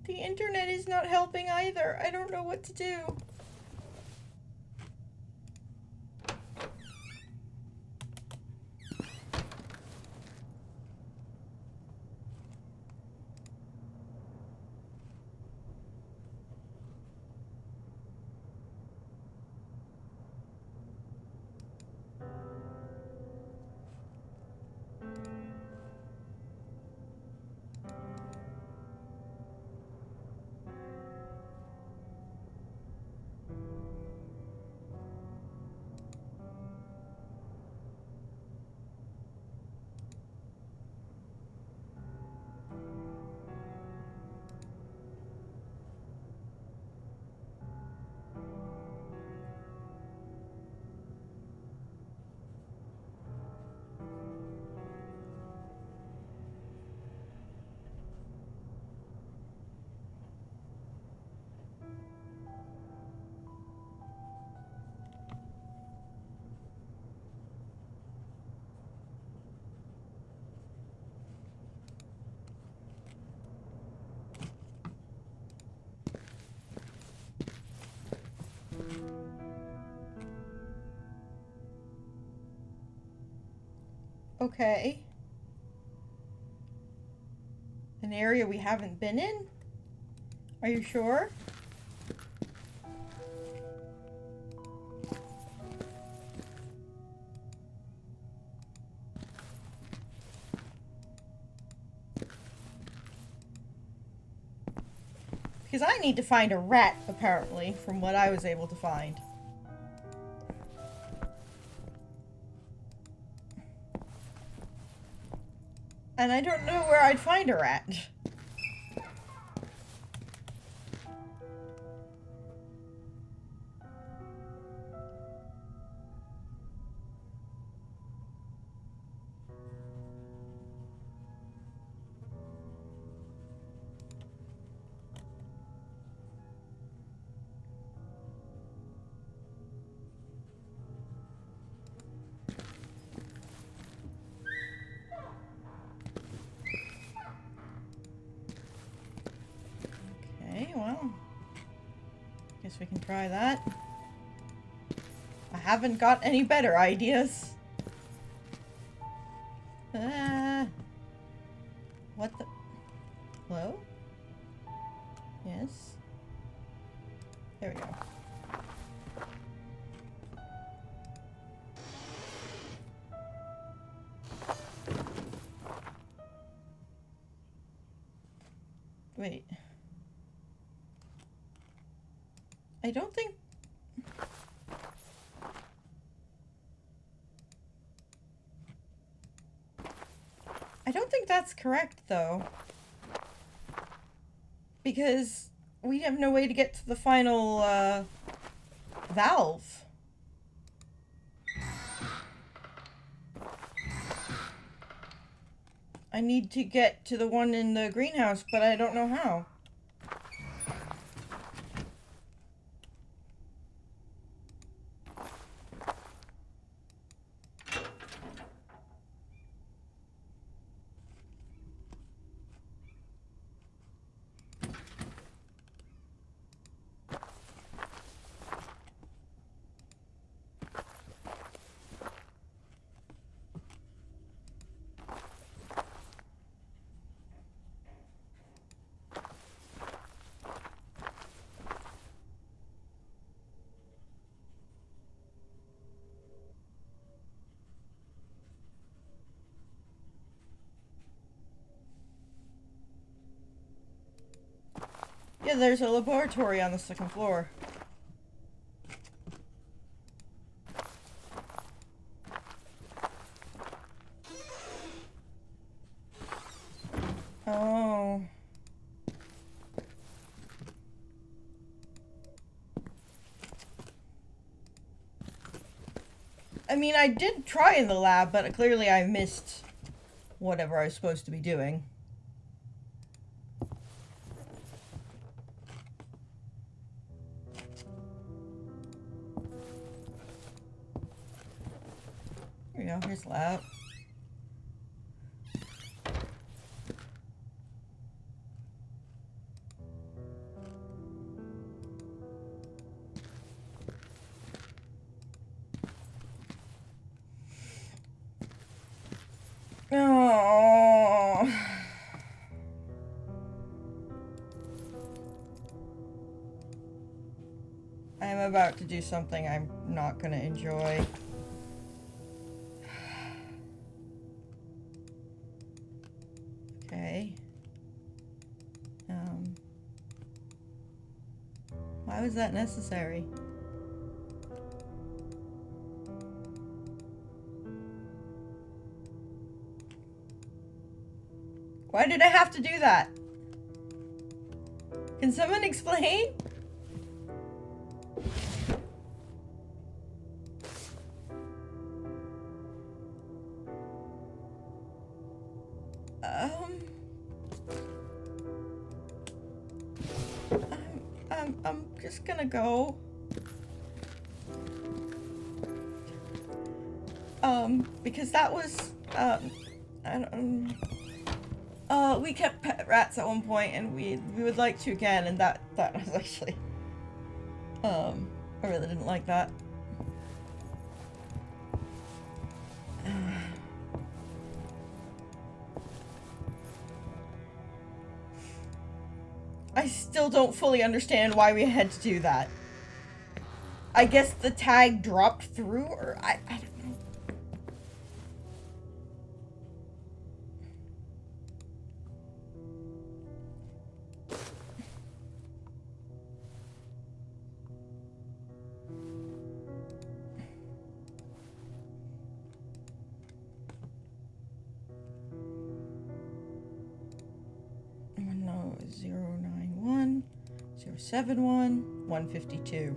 The internet is not helping either. I don't know what to do. Okay. An area we haven't been in? Are you sure? Because I need to find a rat, apparently, from what I was able to find. And I don't know where I'd find a rat. Well, guess we can try that. I haven't got any better ideas. What the? Hello? Yes. There we go. Wait. I don't think... I don't think that's correct, though. Because we have no way to get to the final, valve. I need to get to the one in the greenhouse, but I don't know how. Yeah, there's a laboratory on the second floor. Oh. I mean, I did try in the lab, but clearly I missed whatever I was supposed to be doing. Here we go, here's lab. Oh. I'm about to do something I'm not gonna enjoy. Okay. Why was that necessary? Why did I have to do that? Can someone explain? I'm just gonna go. Because that was, I don't, we kept pet rats at one point, and we would like to again, and that was actually, I really didn't like that. I still don't fully understand why we had to do that. I guess the tag dropped through, or I don't know. No, 091, 071, 152.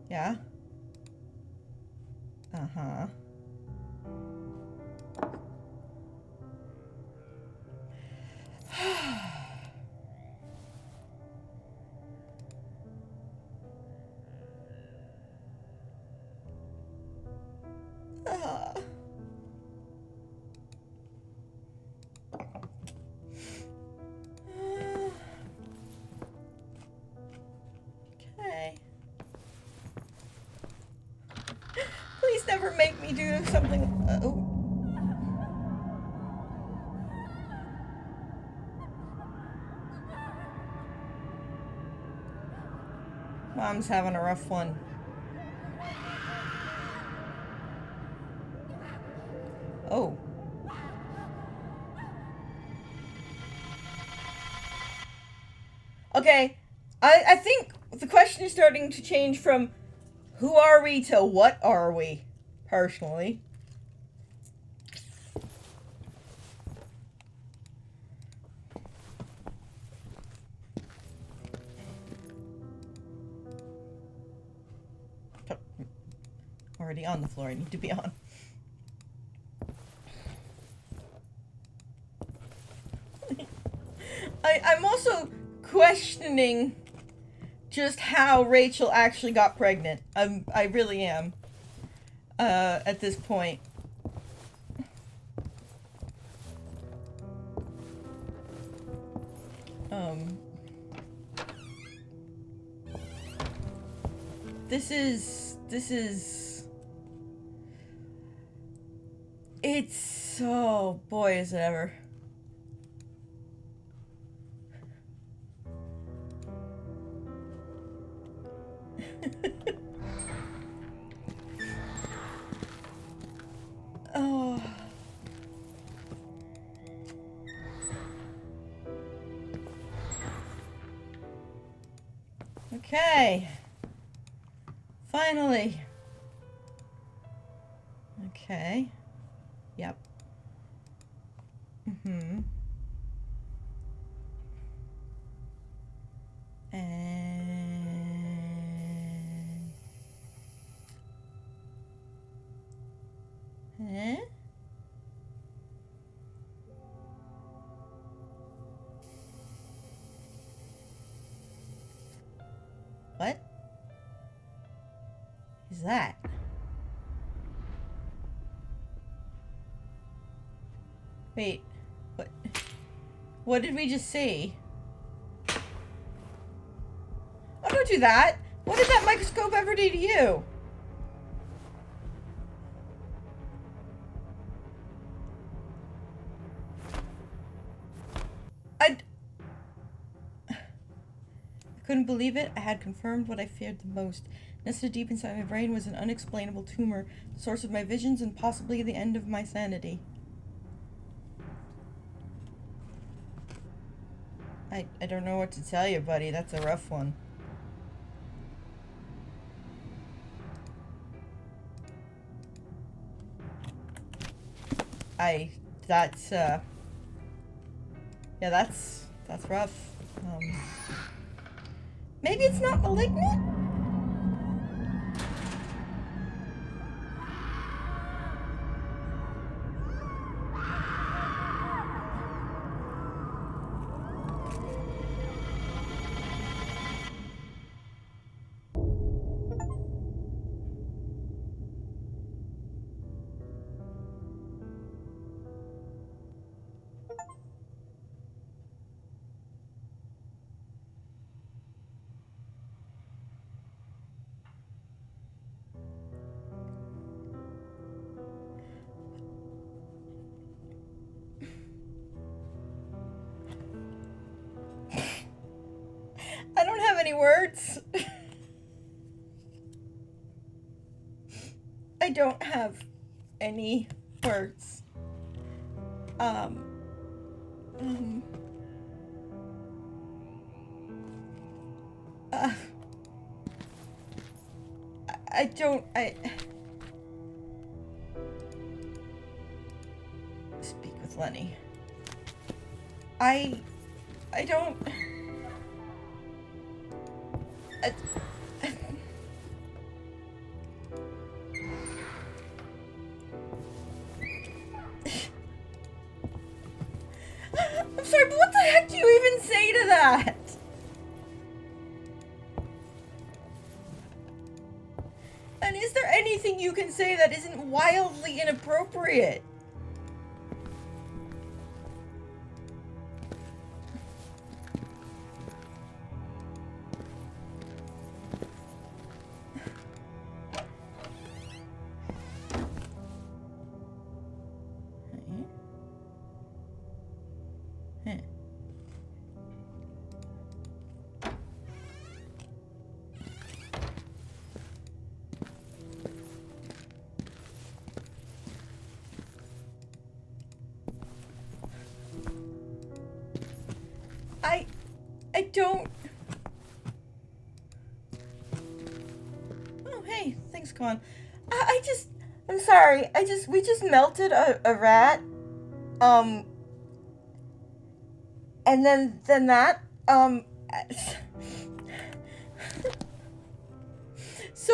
Yeah? Uh-huh. Okay. Please never make me do something. Oh. Mom's having a rough one. Oh. Okay. I think the question is starting to change from who are we to what are we, personally. Already on the floor, I need to be on. I'm also questioning just how Rachel actually got pregnant. I really am. At this point. This is... It's... Oh, boy, is it ever. Oh. Okay. Finally. Okay. Yep. Mm-hmm. And... Eh? What is that? Wait. What? What did we just see? Oh, don't do that! What did that microscope ever do to you? I couldn't believe it. I had confirmed what I feared the most. Nested deep inside my brain was an unexplainable tumor, the source of my visions and possibly the end of my sanity. I don't know what to tell you, buddy. That's a rough one. That's, yeah, that's rough. Maybe it's not malignant? I don't have any words. I don't have any words. I speak with Lenny. I don't... I'm sorry, but what the heck do you even say to that? And is there anything you can say that isn't wildly inappropriate? I don't... Oh, hey, thanks, Con. I'm sorry, we just melted a rat, and then that, so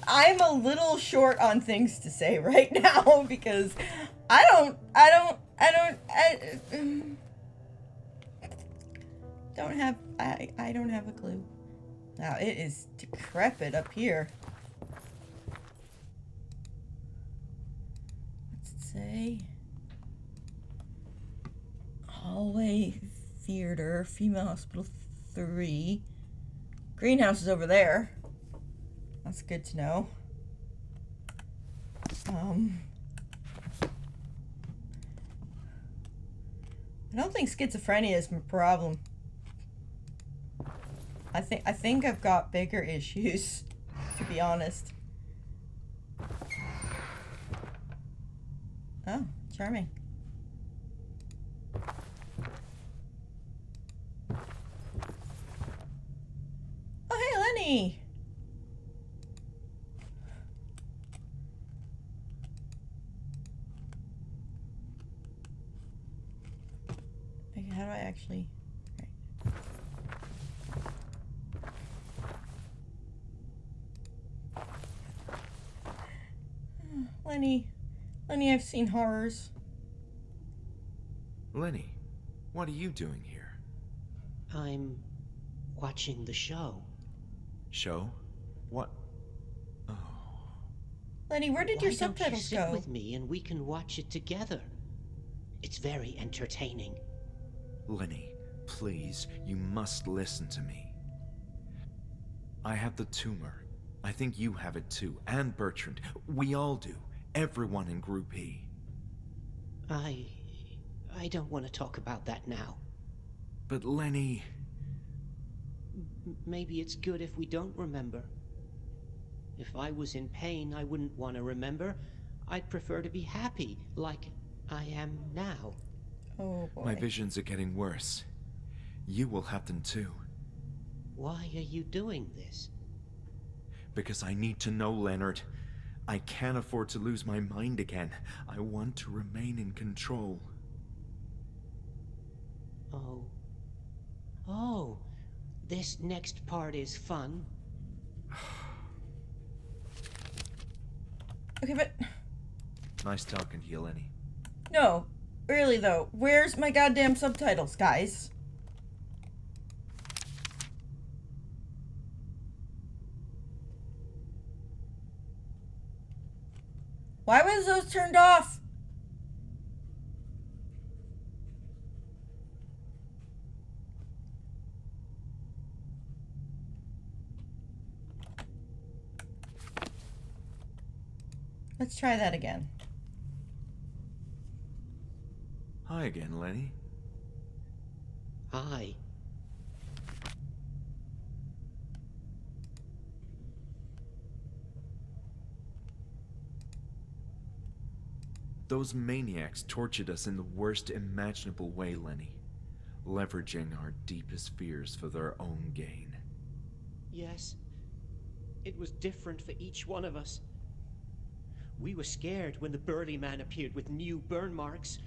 I'm a little short on things to say right now, because I don't have, I don't have a clue. Now, it is decrepit up here. What's it say? Hallway theater, female hospital 3. Greenhouse is over there. That's good to know. I don't think schizophrenia is my problem. I think I've got bigger issues, to be honest. Oh, charming. Oh, hey, Lenny! Okay, how do I actually... Lenny. Lenny, I've seen horrors. Lenny, what are you doing here? I'm watching the show. Show? What? Oh. Lenny, where did your subtitles Why don't you sit go? with me and we can watch it together? It's very entertaining. Lenny, please, you must listen to me. I have the tumor. I think you have it too, and Bertrand. We all do. Everyone in Group E. I don't want to talk about that now. But Lenny... Maybe it's good if we don't remember. If I was in pain, I wouldn't want to remember. I'd prefer to be happy, like I am now. Oh, boy. My visions are getting worse. You will have them too. Why are you doing this? Because I need to know, Leonard. I can't afford to lose my mind again. I want to remain in control. Oh. Oh. This next part is fun. Okay, but... Nice talking to you, Lenny. No. Really, though. Where's my goddamn subtitles, guys? Why was those turned off? Let's try that again. Hi again, Lenny. Hi. Those maniacs tortured us in the worst imaginable way, Lenny. Leveraging our deepest fears for their own gain. Yes. It was different for each one of us. We were scared when the burly man appeared with new burn marks.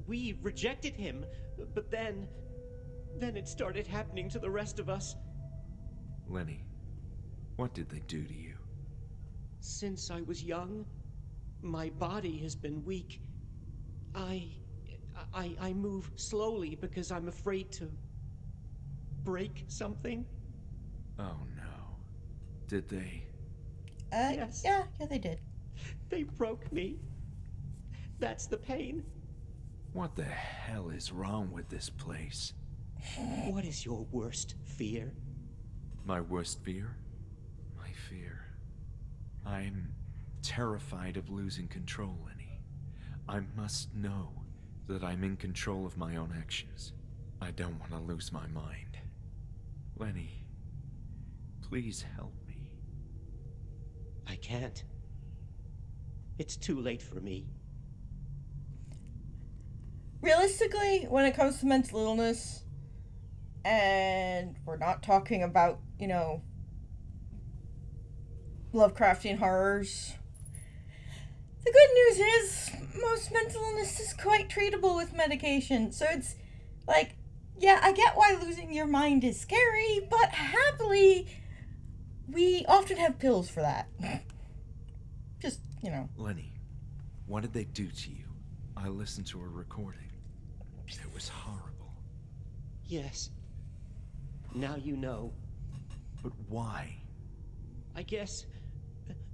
We rejected him, but then it started happening to the rest of us. Lenny, what did they do to you? Since I was young, my body has been weak. I move slowly because I'm afraid to break something. Oh no. Did they? Yes. Yeah, they did. They broke me. That's the pain. What the hell is wrong with this place? What is your worst fear? My worst fear? My fear. I'm terrified of losing control, Lenny. I must know that I'm in control of my own actions. I don't want to lose my mind. Lenny, please help me. I can't. It's too late for me. Realistically, when it comes to mental illness, and we're not talking about, Lovecraftian horrors, the good news is most mental illness is quite treatable with medication. So it's like, yeah, I get why losing your mind is scary, but happily, we often have pills for that. Just, Lenny, what did they do to you? I listened to a recording. It was horrible. Yes. Now you know. But why? I guess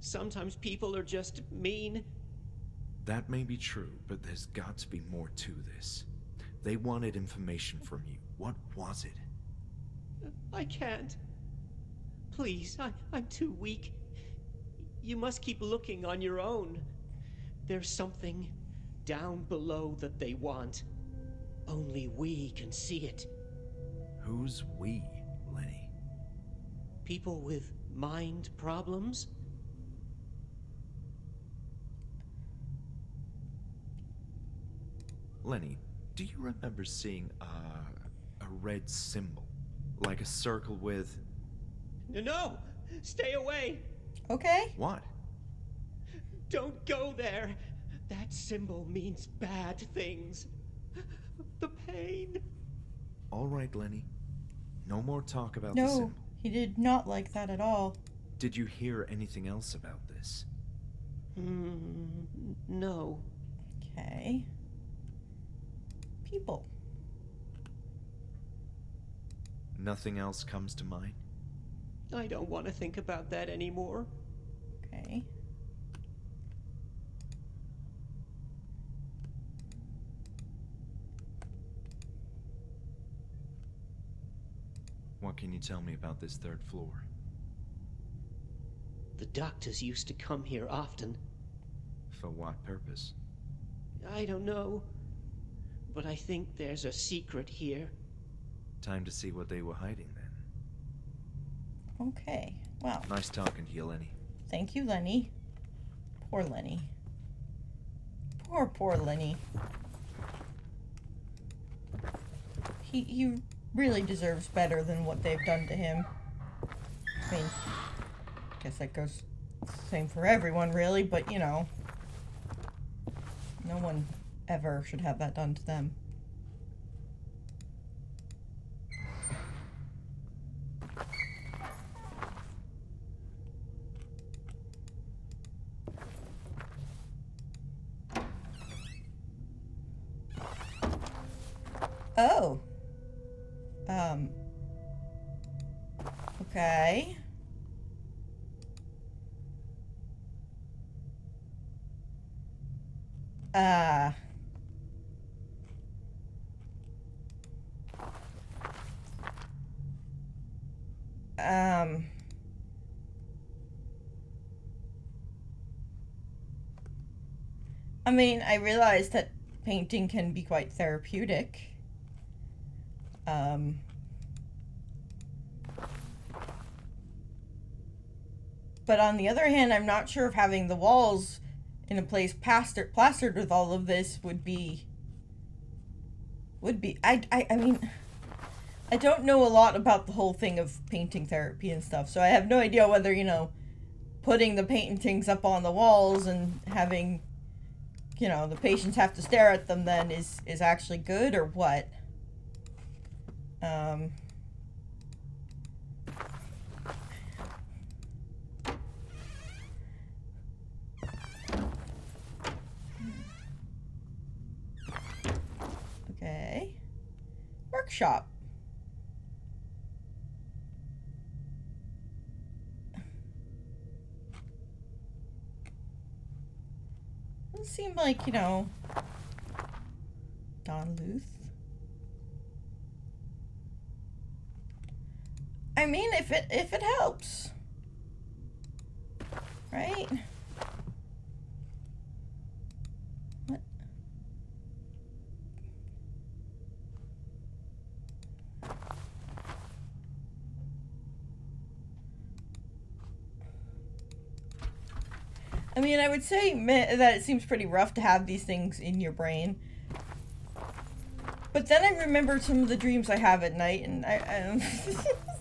sometimes people are just mean. That may be true, but there's got to be more to this. They wanted information from you. What was it? I can't. Please, I'm too weak. You must keep looking on your own. There's something down below that they want. Only we can see it. Who's we, Lenny? People with mind problems? Lenny, do you remember seeing a red symbol? Like a circle with... No! Stay away! Okay. What? Don't go there! That symbol means bad things. The pain. All right, Lenny. No more talk about the No, symbol. he did not like that at all. Did you hear anything else about this? No. Okay. People. Nothing else comes to mind? I don't want to think about that anymore. Okay. What can you tell me about this third floor? The doctors used to come here often. For what purpose? I don't know. But I think there's a secret here. Time to see what they were hiding then. Okay. Well, Nice talking to you, Lenny. thank you, Lenny. Poor Lenny. Poor Lenny. He really deserves better than what they've done to him. I mean, I guess that goes the same for everyone, really, but you know, no one ever should have that done to them. Oh. Okay. Uh. I mean, I realize that painting can be quite therapeutic. But on the other hand, I'm not sure if having the walls in a place plastered with all of this would be, I mean, I don't know a lot about the whole thing of painting therapy and stuff, so I have no idea whether, you know, putting the paintings up on the walls and having, you know, the patients have to stare at them then is actually good or what. Okay. Workshop. Doesn't seem like, you know, Don Luth. I mean, if it helps, right? What? I mean, I would say that it seems pretty rough to have these things in your brain. But then I remember some of the dreams I have at night, and I'm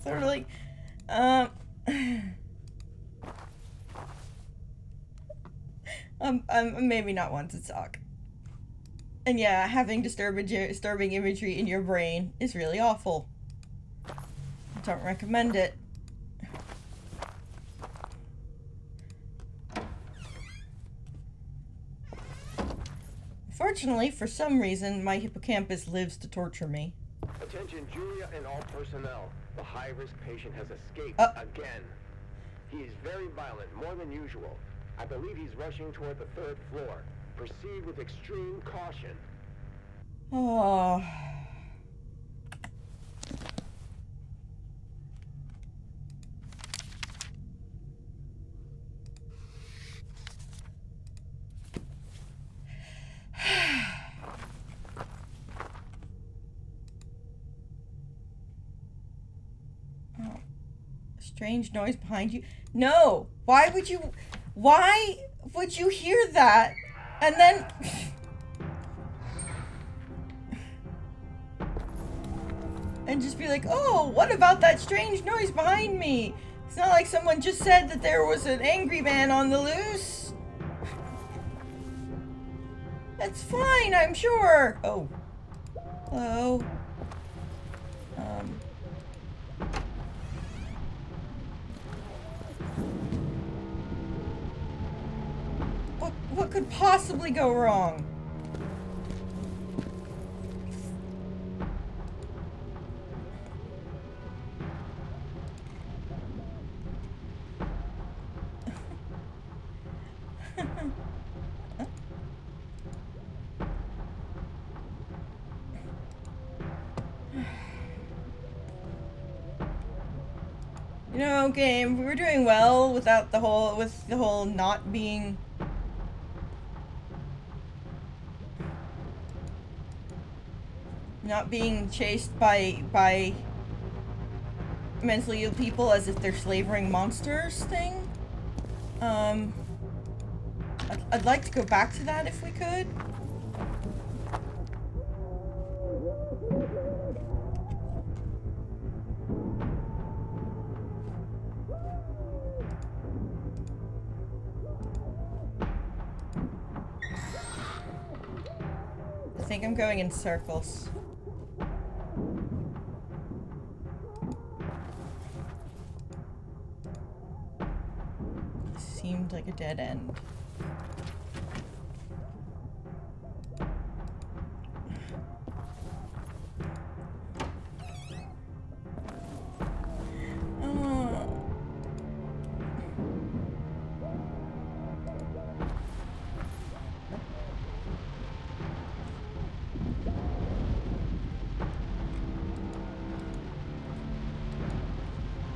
sort of like, I'm maybe not one to talk. And yeah, having disturbing imagery in your brain is really awful. I don't recommend it. Fortunately, for some reason, my hippocampus lives to torture me. Attention, Julia and all personnel. The high-risk patient has escaped again. He is very violent, more than usual. I believe he's rushing toward the 3rd floor. Proceed with extreme caution. Oh. Strange noise behind you. No! Why would you hear that? And then and just be like, oh, what about that strange noise behind me? It's not like someone just said that there was an angry man on the loose. That's fine, I'm sure. Oh. Hello. What could possibly go wrong? You know, game, we were doing well without the whole not being chased by mentally ill people as if they're slavering monsters thing. I'd like to go back to that if we could. I think I'm going in circles. Seemed like a dead end.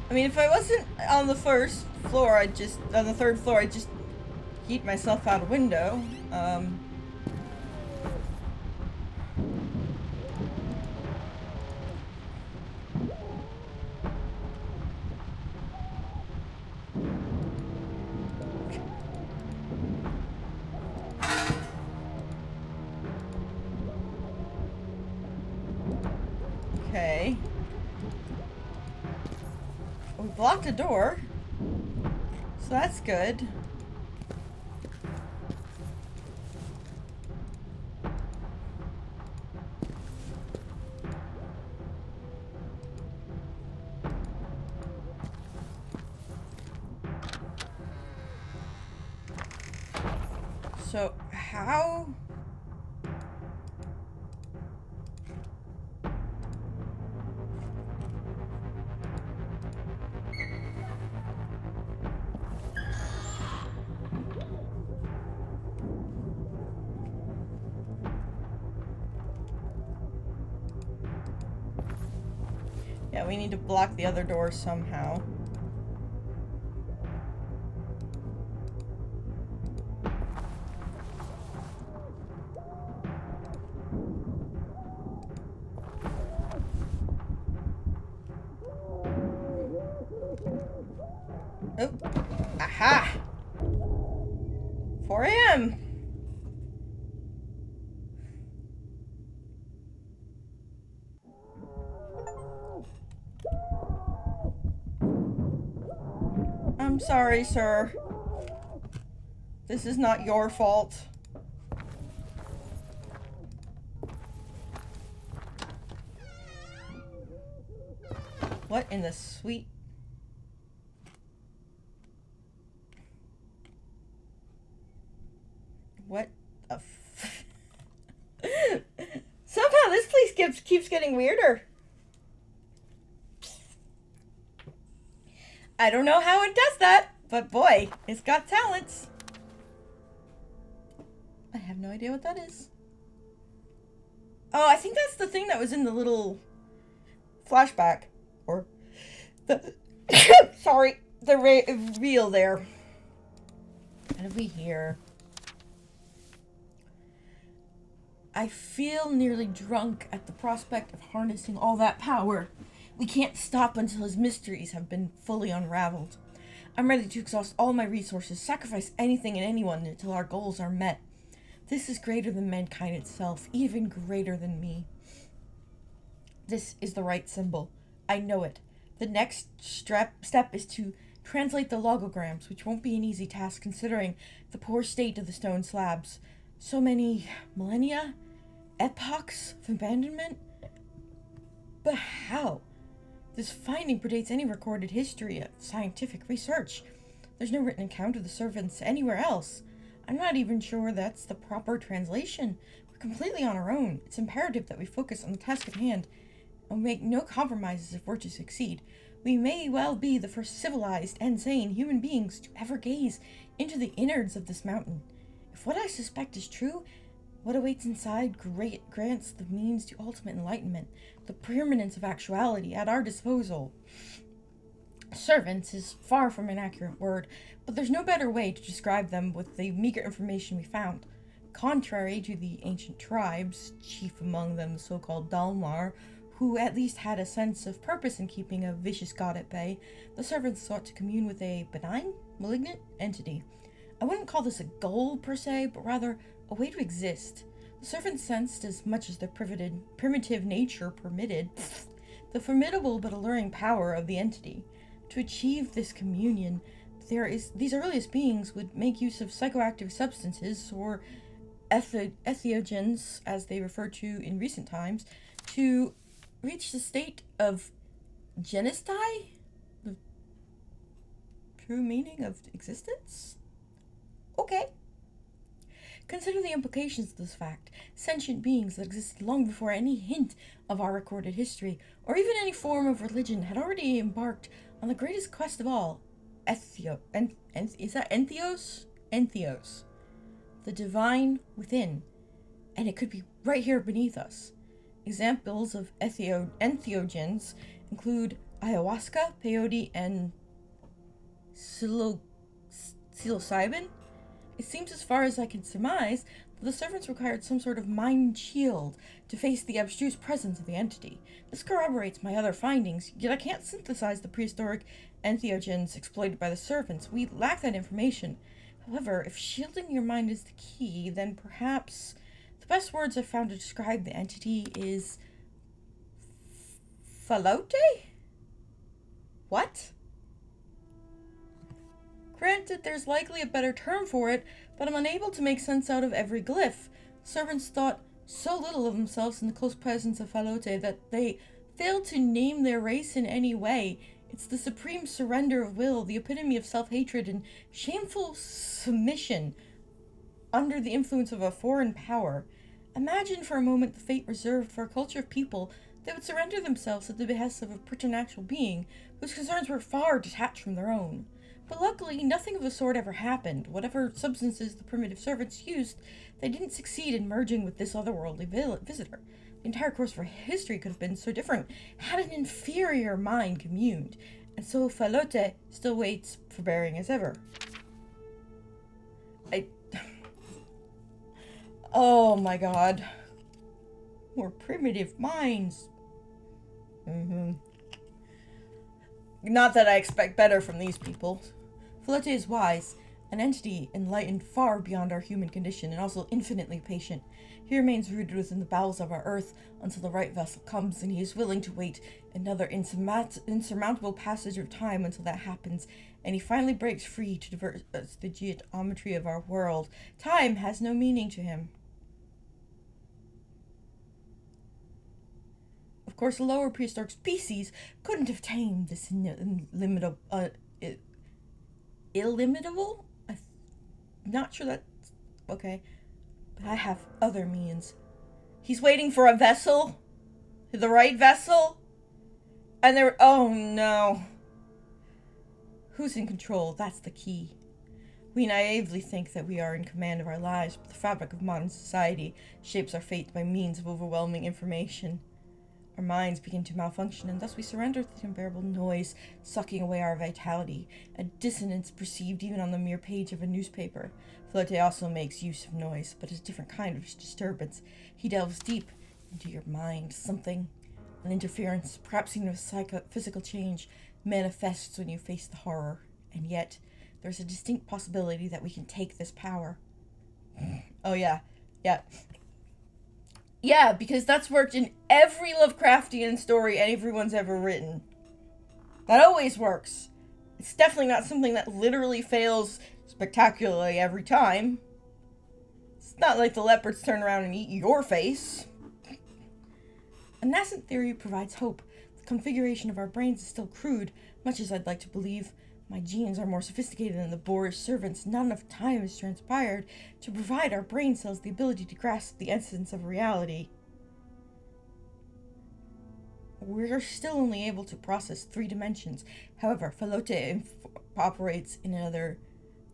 I mean, if I wasn't on the first floor, on the third floor, I'd just yeet myself out a window. Okay. We blocked a door, so that's good. So, how? Yeah, we need to block the other door somehow. Oh, aha! 4 a.m. I'm sorry, sir. This is not your fault. What in the sweet... What the f... Somehow this place keeps getting weirder. I don't know how it does that, but boy, it's got talents. I have no idea what that is. Oh, I think that's the thing that was in the little flashback. Or the... Sorry, the reel there. What have we here? I feel nearly drunk at the prospect of harnessing all that power. We can't stop until his mysteries have been fully unraveled. I'm ready to exhaust all my resources, sacrifice anything and anyone until our goals are met. This is greater than mankind itself, even greater than me. This is the right symbol. I know it. The next step is to translate the logograms, which won't be an easy task considering the poor state of the stone slabs. So many millennia, epochs of abandonment. But how? This finding predates any recorded history of scientific research. There's no written account of the servants anywhere else. I'm not even sure that's the proper translation. We're completely on our own. It's imperative that we focus on the task at hand and make no compromises if we're to succeed. We may well be the first civilized and sane human beings to ever gaze into the innards of this mountain. If what I suspect is true, what awaits inside grants the means to ultimate enlightenment, the preeminence of actuality at our disposal. Servants is far from an accurate word, but there's no better way to describe them with the meager information we found. Contrary to the ancient tribes, chief among them the so-called Dalmar, who at least had a sense of purpose in keeping a vicious god at bay, the servants sought to commune with a benign, malignant entity. I wouldn't call this a goal per se, but rather a way to exist. The servants sensed, as much as their primitive nature permitted, the formidable but alluring power of the entity. To achieve this communion, these earliest beings would make use of psychoactive substances, or entheogens, as they refer to in recent times, to reach the state of genestai? The true meaning of existence? Okay. Consider the implications of this fact. Sentient beings that existed long before any hint of our recorded history, or even any form of religion, had already embarked on the greatest quest of all, is that Entheos? Entheos. The divine within. And it could be right here beneath us. Examples of entheogens include ayahuasca, peyote, and psilocybin. It seems, as far as I can surmise, that the servants required some sort of mind shield to face the abstruse presence of the entity. This corroborates my other findings, yet I can't synthesize the prehistoric entheogens exploited by the servants. We lack that information. However, if shielding your mind is the key, then perhaps the best words I've found to describe the entity is falote? What? Granted, there's likely a better term for it, but I'm unable to make sense out of every glyph. Servants thought so little of themselves in the close presence of falote that they failed to name their race in any way. It's the supreme surrender of will, the epitome of self-hatred and shameful submission under the influence of a foreign power. Imagine for a moment the fate reserved for a culture of people that would surrender themselves at the behest of a preternatural being whose concerns were far detached from their own. But luckily, nothing of the sort ever happened. Whatever substances the primitive servants used, they didn't succeed in merging with this otherworldly visitor. The entire course of our history could have been so different had an inferior mind communed, and so Falote still waits, forbearing as ever. Oh my god. More primitive minds. Not that I expect better from these people. Falote is wise, an entity enlightened far beyond our human condition, and also infinitely patient. He remains rooted within the bowels of our earth until the right vessel comes, and he is willing to wait another insurmountable passage of time until that happens, and he finally breaks free to divert the geometry of our world. Time has no meaning to him. Of course, a lower prehistoric species couldn't have tamed this illimitable. I'm not sure that's okay, but I have other means. He's waiting for a vessel, the right vessel, and there. Oh no! Who's in control? That's the key. We naively think that we are in command of our lives, but the fabric of modern society shapes our fate by means of overwhelming information. Our minds begin to malfunction, and thus we surrender to the unbearable noise, sucking away our vitality, a dissonance perceived even on the mere page of a newspaper. Falote also makes use of noise, but a different kind of disturbance. He delves deep into your mind. Something, an interference, perhaps even a physical change, manifests when you face the horror. And yet, there's a distinct possibility that we can take this power. Oh yeah. Yeah, because that's worked in every Lovecraftian story everyone's ever written. That always works. It's definitely not something that literally fails spectacularly every time. It's not like the leopards turn around and eat your face. A nascent theory provides hope. The configuration of our brains is still crude, much as I'd like to believe. My genes are more sophisticated than the boar's servants. Not enough time has transpired to provide our brain cells the ability to grasp the essence of reality. We're still only able to process 3 dimensions. However, Falote operates in another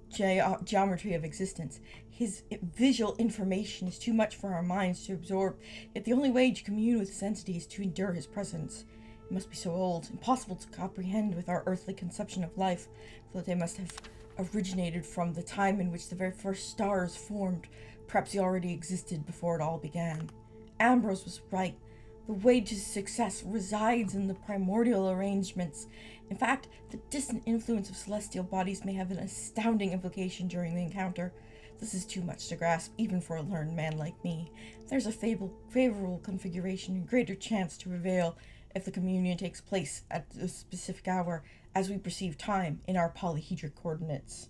geometry of existence. His visual information is too much for our minds to absorb, yet the only way to commune with this entity is to endure his presence. It must be so old, impossible to comprehend with our earthly conception of life. Falote must have originated from the time in which the very first stars formed. Perhaps he already existed before it all began. Ambrose was right. The way to success resides in the primordial arrangements. In fact, the distant influence of celestial bodies may have an astounding implication during the encounter. This is too much to grasp, even for a learned man like me. There's a favorable configuration and greater chance to prevail if the communion takes place at a specific hour, as we perceive time in our polyhedric coordinates.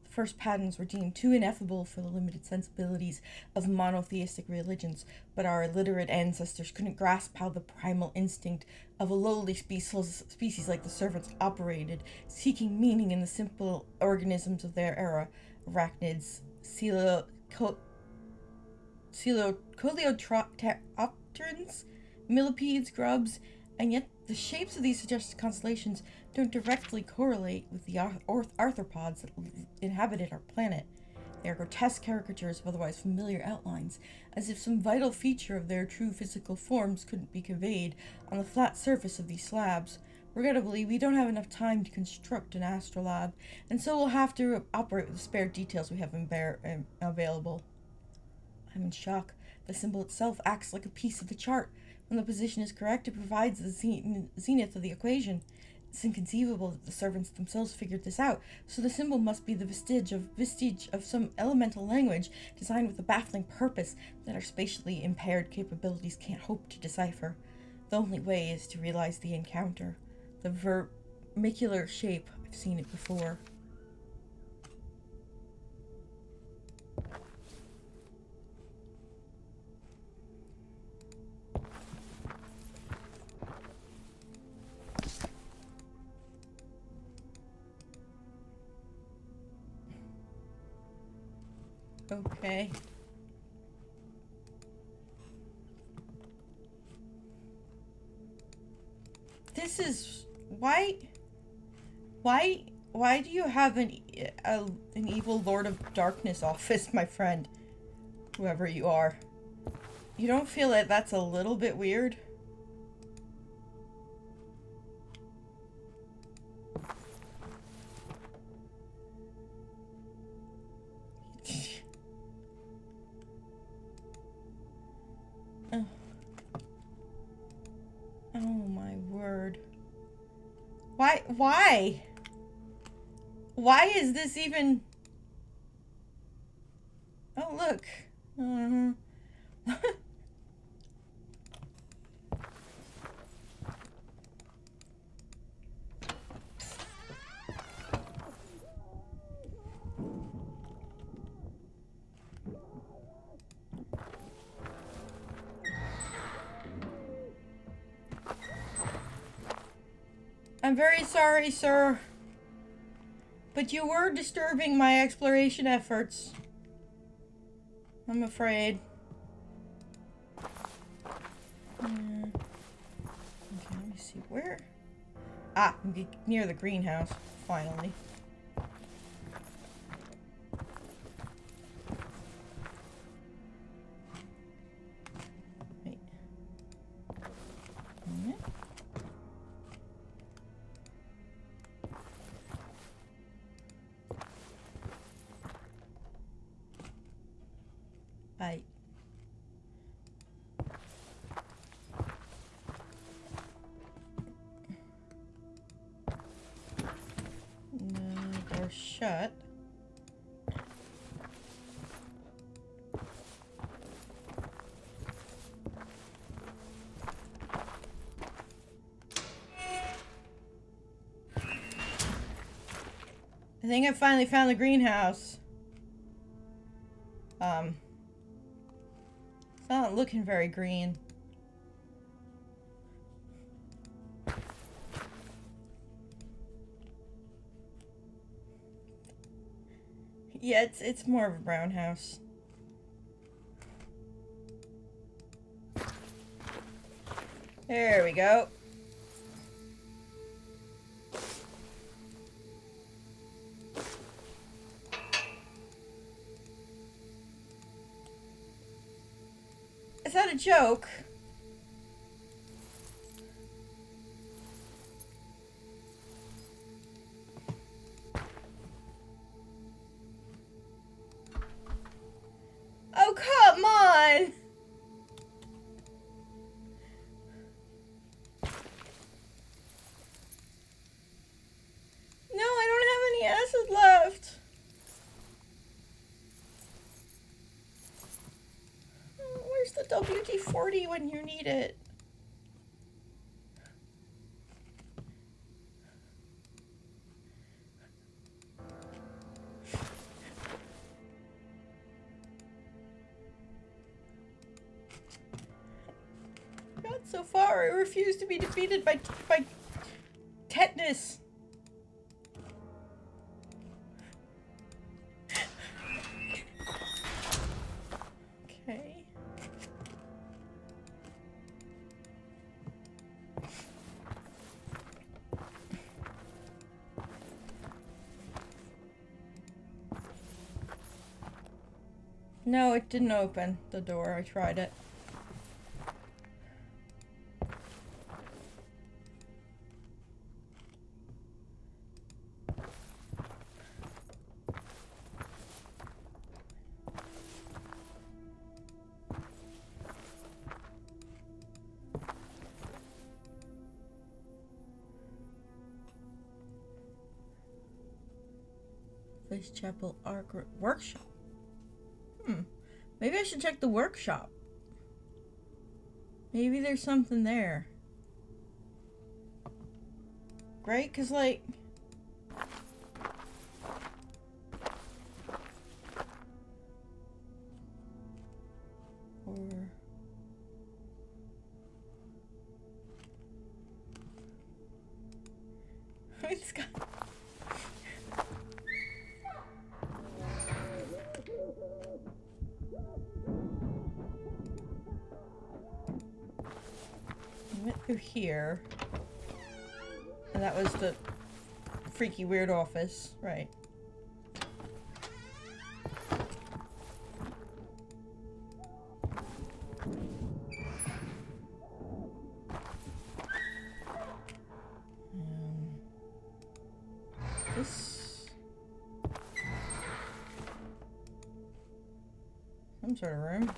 First patterns were deemed too ineffable for the limited sensibilities of monotheistic religions, but our illiterate ancestors couldn't grasp how the primal instinct of a lowly species like the servants operated, seeking meaning in the simple organisms of their era, arachnids, coleopterans, millipedes, grubs, and yet the shapes of these suggested constellations don't directly correlate with the arthropods that inhabited our planet. They are grotesque caricatures of otherwise familiar outlines, as if some vital feature of their true physical forms couldn't be conveyed on the flat surface of these slabs. Regrettably, we don't have enough time to construct an astrolabe, and so we'll have to operate with the spare details we have available. I'm in shock. The symbol itself acts like a piece of the chart. When the position is correct, it provides the zenith of the equation. It's inconceivable that the servants themselves figured this out, so the symbol must be the vestige of some elemental language designed with a baffling purpose that our spatially impaired capabilities can't hope to decipher. The only way is to realize the encounter. The vermicular shape, I've seen it before. Okay. This is why do you have an evil Lord of Darkness office, my friend? Whoever you are. You don't feel that that's a little bit weird? Oh my word. Why? Why is this even... Oh, look. I'm very sorry, sir. But you were disturbing my exploration efforts. I'm afraid. Okay, let me see. Where? Ah, near the greenhouse. Finally. Wait. A minute. Bye. No, door's shut. I think I finally found the greenhouse. It's not looking very green. Yeah, it's more of a brown house. There we go. Is that a joke? Oh, come on! No, I don't have any acid left. Where's the WD-40 when you need it? Not so far. I refuse to be defeated by tetanus. Okay. No, it didn't open the door. I tried it. Place Chapel Arc Workshop. Maybe I should check the workshop. Maybe there's something there. Right? Because, like... Or... It's got... Went through here. And that was the freaky weird office, right? This some sort of room.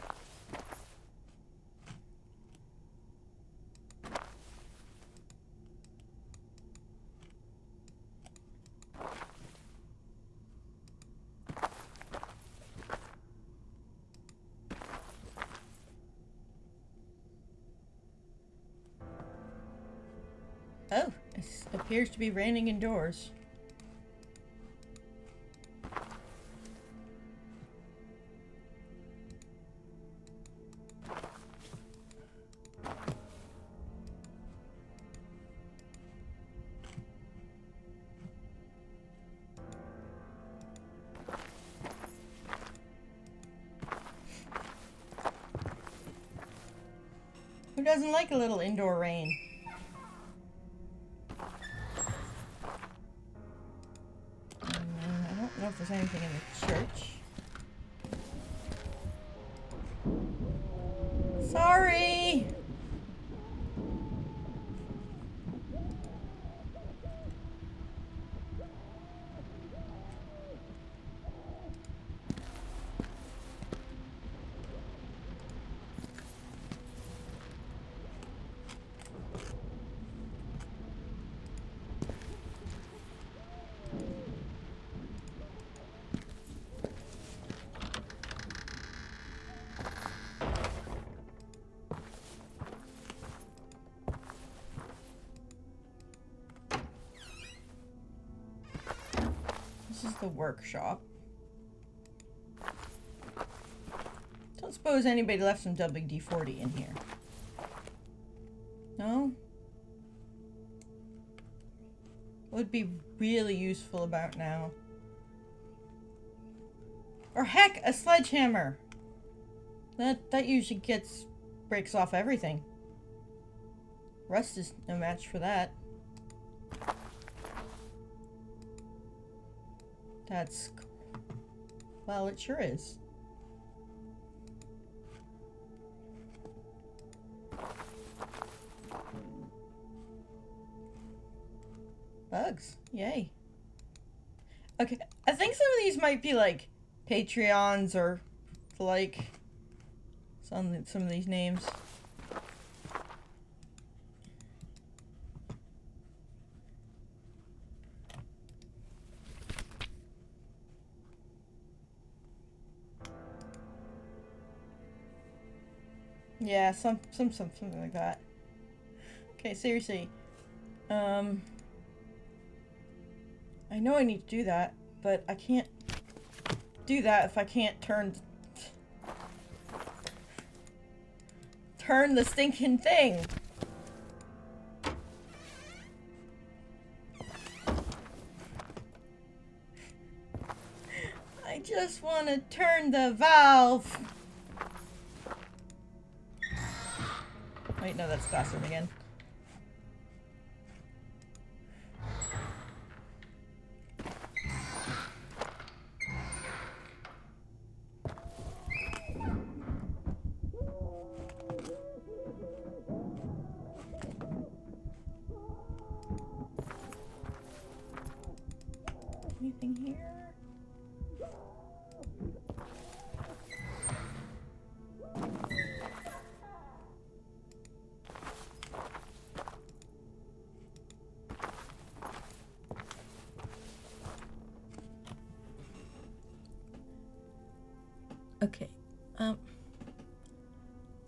Oh, it appears to be raining indoors. Who doesn't like a little indoor rain? I don't know if there's anything in the church. Sorry! This is the workshop. Don't suppose anybody left some WD-40 in here. No? What would be really useful about now? Or heck, a sledgehammer! That usually breaks off everything. Rust is no match for that. That's... well, it sure is. Bugs. Yay. Okay, I think some of these might be like Patreons or like some of these names. Yeah, something like that. Okay, seriously. I know I need to do that, but I can't do that if I can't turn the stinking thing. I just want to turn the valve. Wait, no, that's classroom again. Anything here? Okay,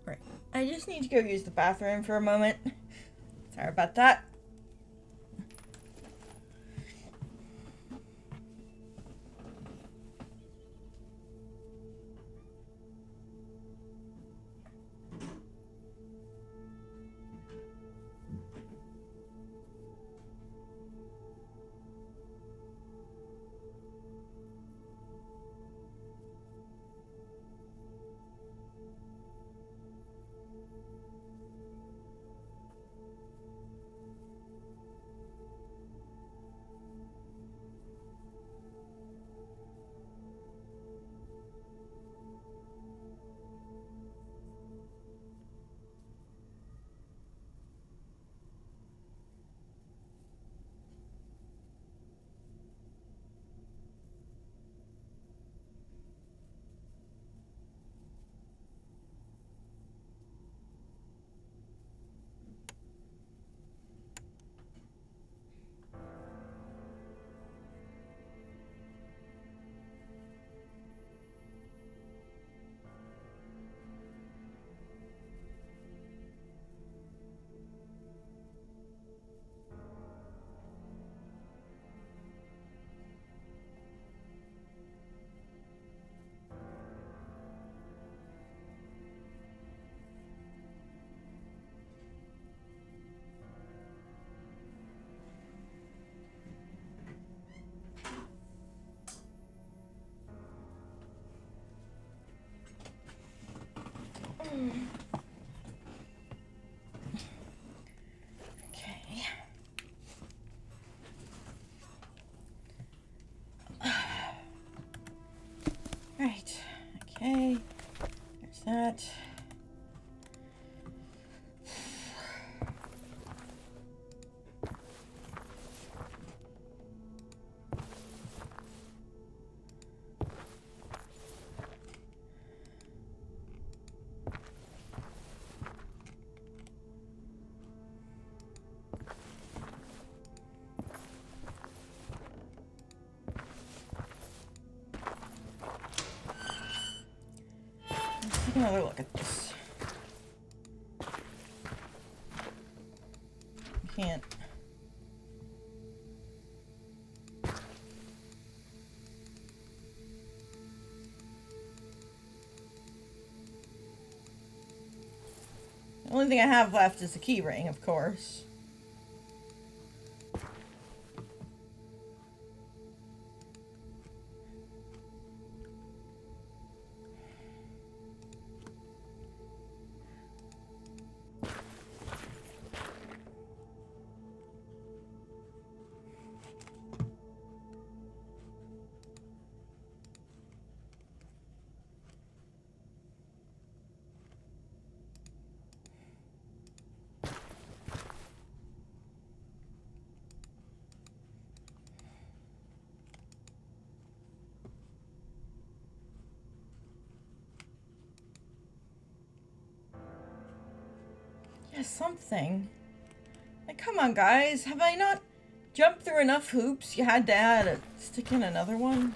right. I just need to go use the bathroom for a moment. Sorry about that. Okay. Right. Okay. There's that. Take another look at this. Can't. only thing I have left is the key ring, of course. Yeah, something. Like, come on, guys. Have I not jumped through enough hoops? You had to add a stick in another one?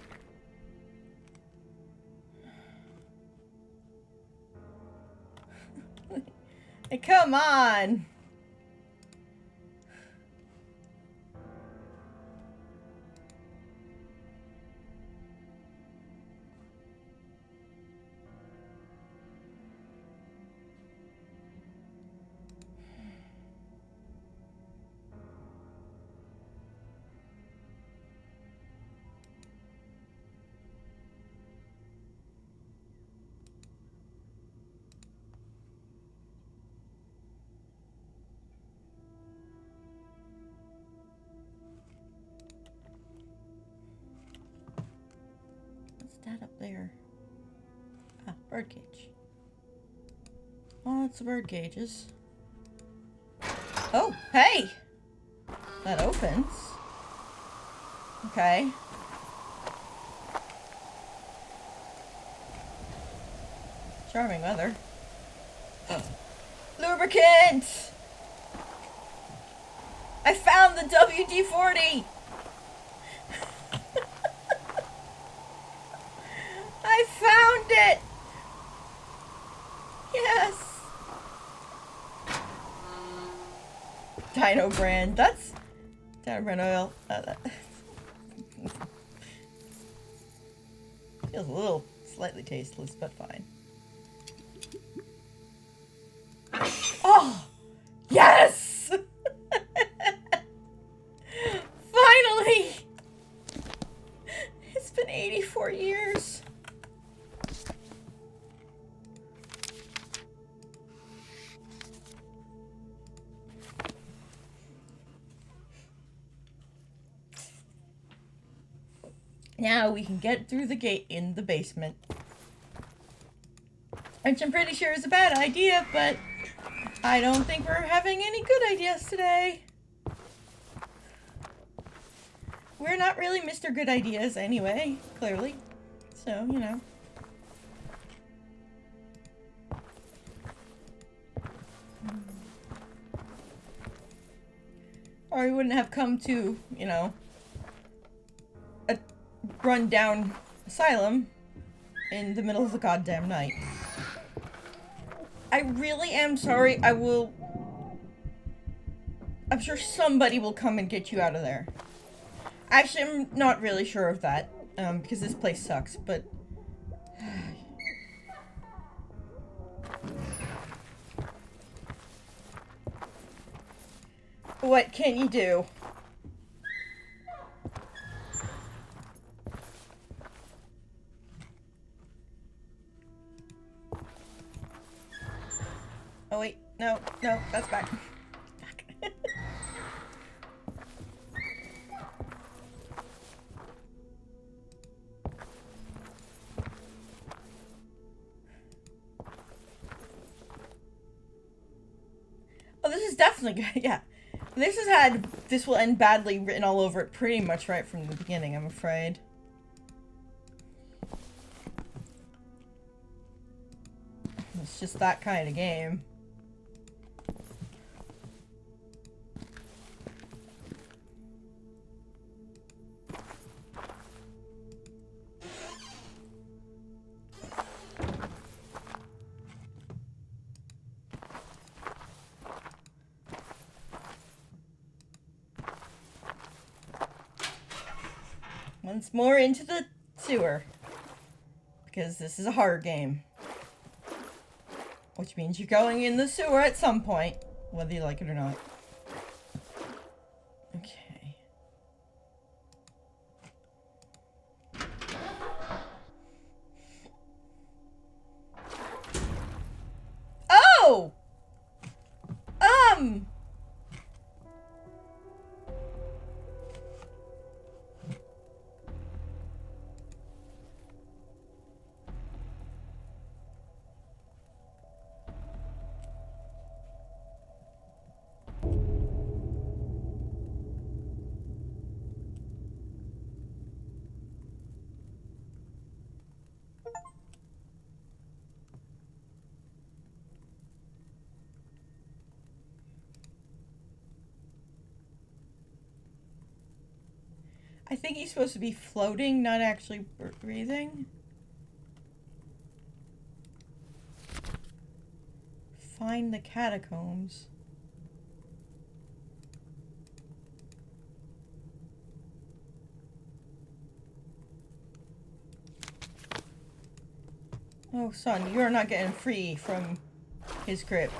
Hey, come on! What's that up there? Ah, bird cage. Oh, it's the bird cages. Oh, hey! That opens. Okay. Charming weather. Lubricant! I found the WD-40! I found it! Yes! Dino brand. That's Dino brand oil. Feels a little slightly tasteless, but fine. Oh! Yes! Finally! It's been 84 years. Now we can get through the gate in the basement. Which I'm pretty sure is a bad idea, but I don't think we're having any good ideas today. We're not really Mr. Good Ideas anyway, clearly. So, you know. Or we wouldn't have come to, you know, a run-down asylum in the middle of the goddamn night. I really am sorry. I'm sure somebody will come and get you out of there. Actually, I'm not really sure of that, because this place sucks, but... What can you do? Oh wait, no, that's back. Fuck. Oh, this is definitely good, yeah. This will end badly written all over it pretty much right from the beginning, I'm afraid. It's just that kind of game. Once more into the sewer. Because this is a horror game. Which means you're going in the sewer at some point, whether you like it or not. Okay. Oh! I think he's supposed to be floating, not actually breathing. Find the catacombs. Oh, son, you're not getting free from his grip.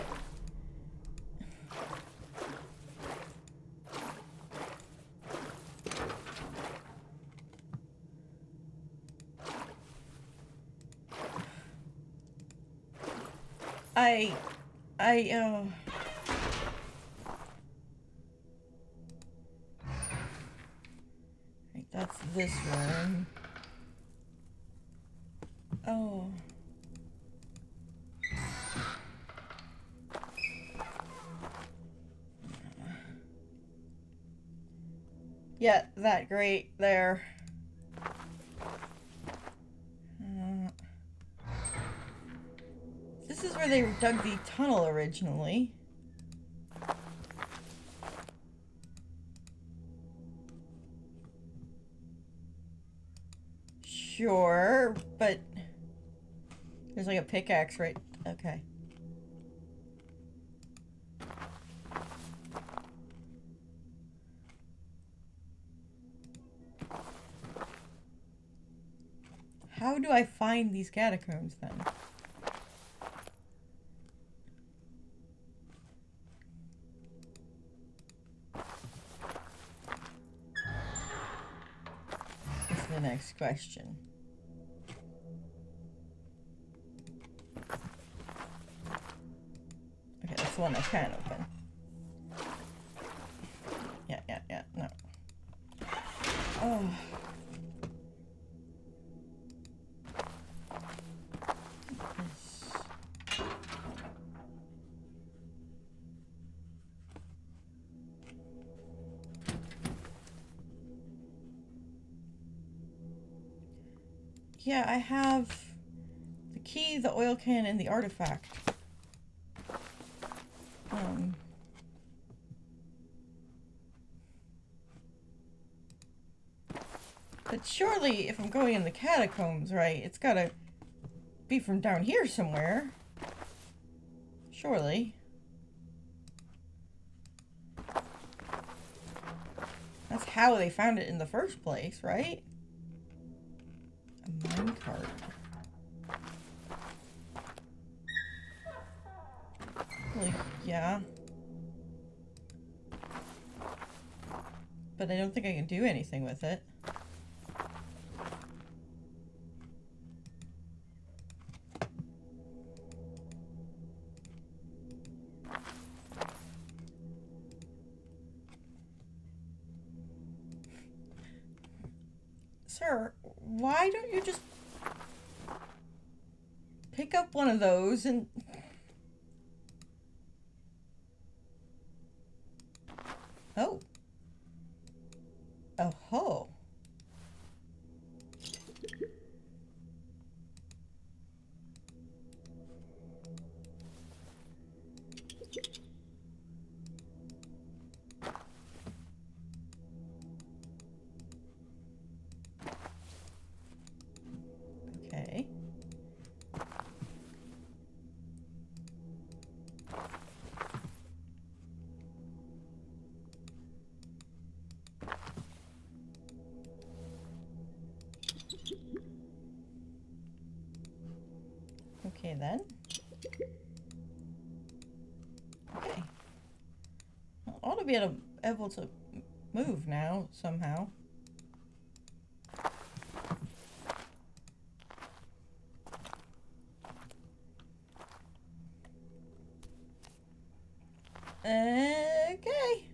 Right, that's this one. Oh. Yeah, that grate there. This is where they dug the tunnel originally. Sure, but there's like a pickaxe, right? Okay. How do I find these catacombs then? That's the next question. Okay, that's the one I can't open. Yeah, no. Oh. Yeah, I have the key, the oil can, and the artifact. But surely, if I'm going in the catacombs, right, it's gotta be from down here somewhere. Surely. That's how they found it in the first place, right? A minecart. Well, yeah. But I don't think I can do anything with it. Sir, why don't you just pick up one of those and... Oh. Oh ho. Okay. Okay then. be able to move now, somehow. Okay.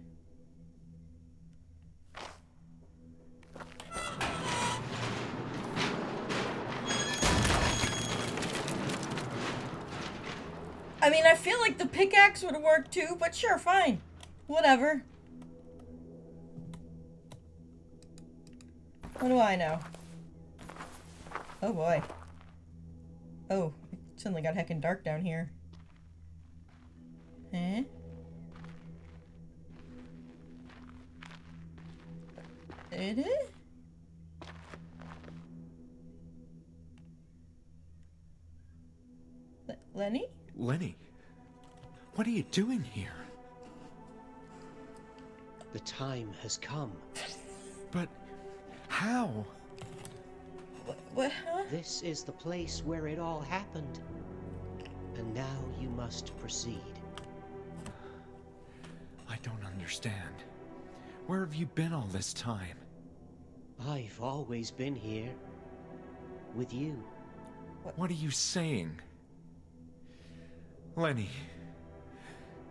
I mean, I feel like the pickaxe would work too, but sure, fine. Whatever. What do I know? Oh boy. Oh, it suddenly got heckin' dark down here. Eh? It is? Lenny? Lenny, what are you doing here? The time has come. But how? What, huh? This is the place where it all happened. And now you must proceed. I don't understand. Where have you been all this time? I've always been here. With you. What are you saying? Lenny,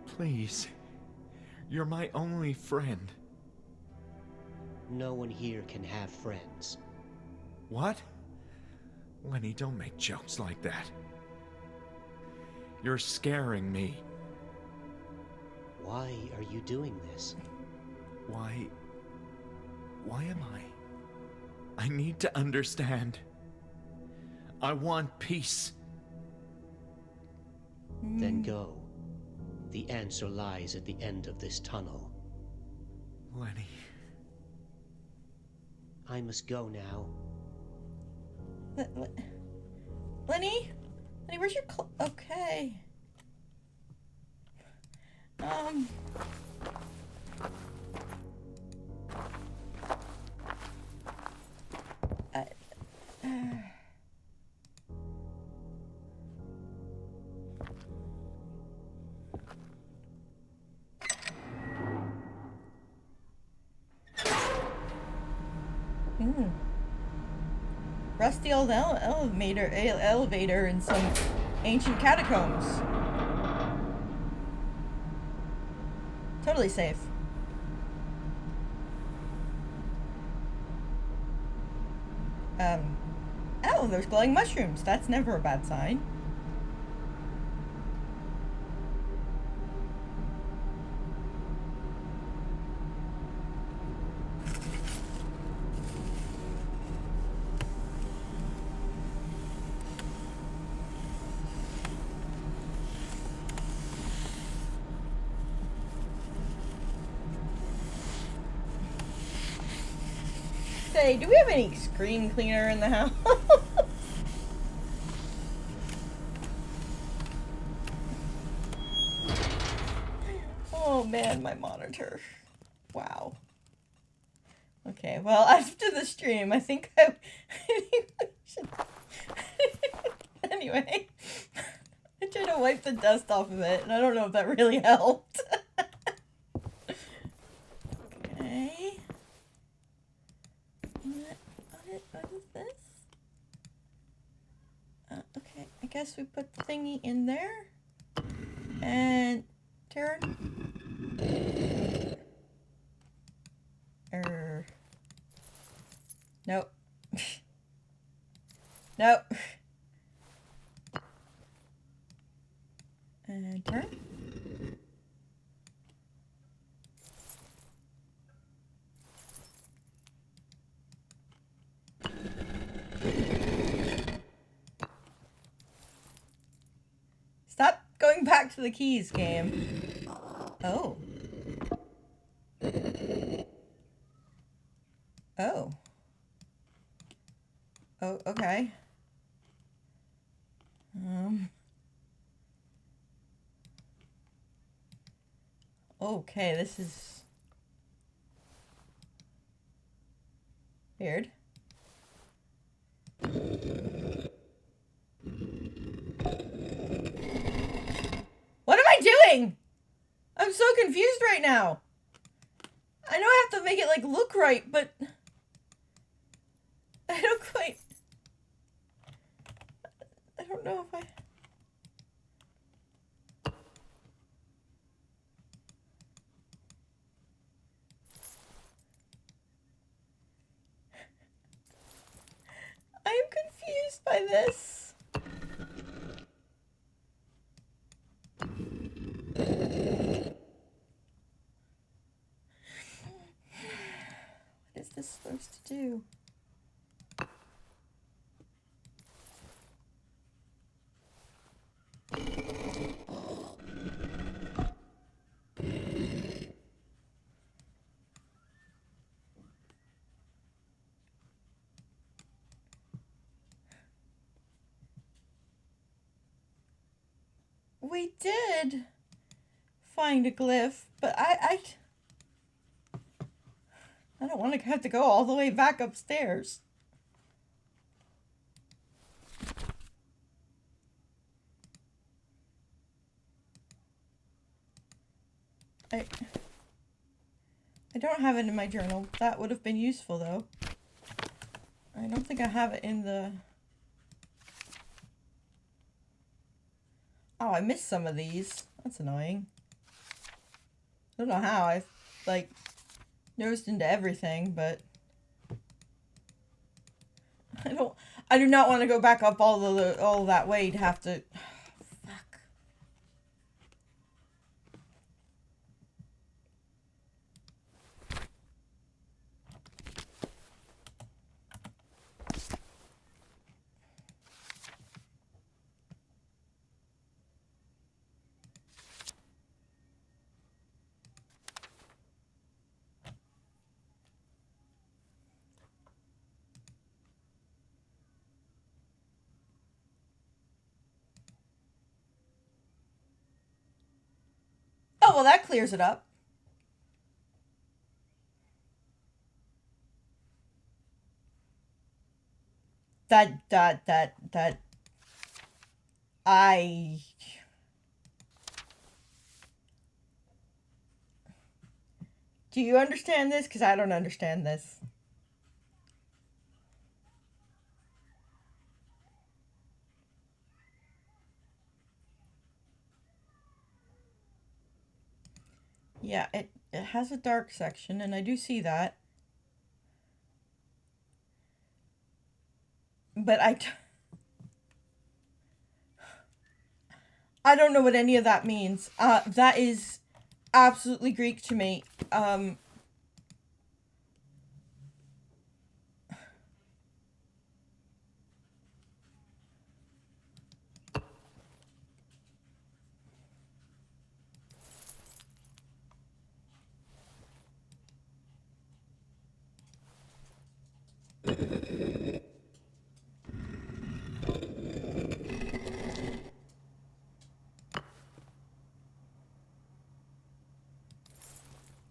please. You're my only friend. No one here can have friends. What? Lenny, don't make jokes like that. You're scaring me. Why are you doing this? Why am I? I need to understand. I want peace. Then go. The answer lies at the end of this tunnel. Lenny. I must go now. Lenny? Lenny, where's your okay. Rusty old elevator in some ancient catacombs. Totally safe. Oh, there's glowing mushrooms. That's never a bad sign. Say, do we have any screen cleaner in the house? Oh man, my monitor. Wow. Okay, well, after the stream, I think I should... Anyway, I tried to wipe the dust off of it, and I don't know if that really helped. Okay. What is this? Okay, I guess we put the thingy in there. And turn. Nope. Nope. And turn. Stop going back to the keys, game. Oh. Oh. Oh, okay. Okay, this is weird. What am I doing? I'm so confused right now. have to make it, like, look right, but... I don't quite... I don't know if I... I am confused by this. What is this supposed to do? We did find a glyph, but I don't want to have to go all the way back upstairs. I don't have it in my journal. That would have been useful, though. I don't think I have it in the... Oh, I missed some of these. That's annoying. I don't know how I, like, nosed into everything, but... I do not want to go back up all that way to have to... Fuck. Oh, well, that clears it up. Do you understand this? Because I don't understand this. Yeah, it has a dark section, and I do see that. But I don't know what any of that means. That is absolutely Greek to me.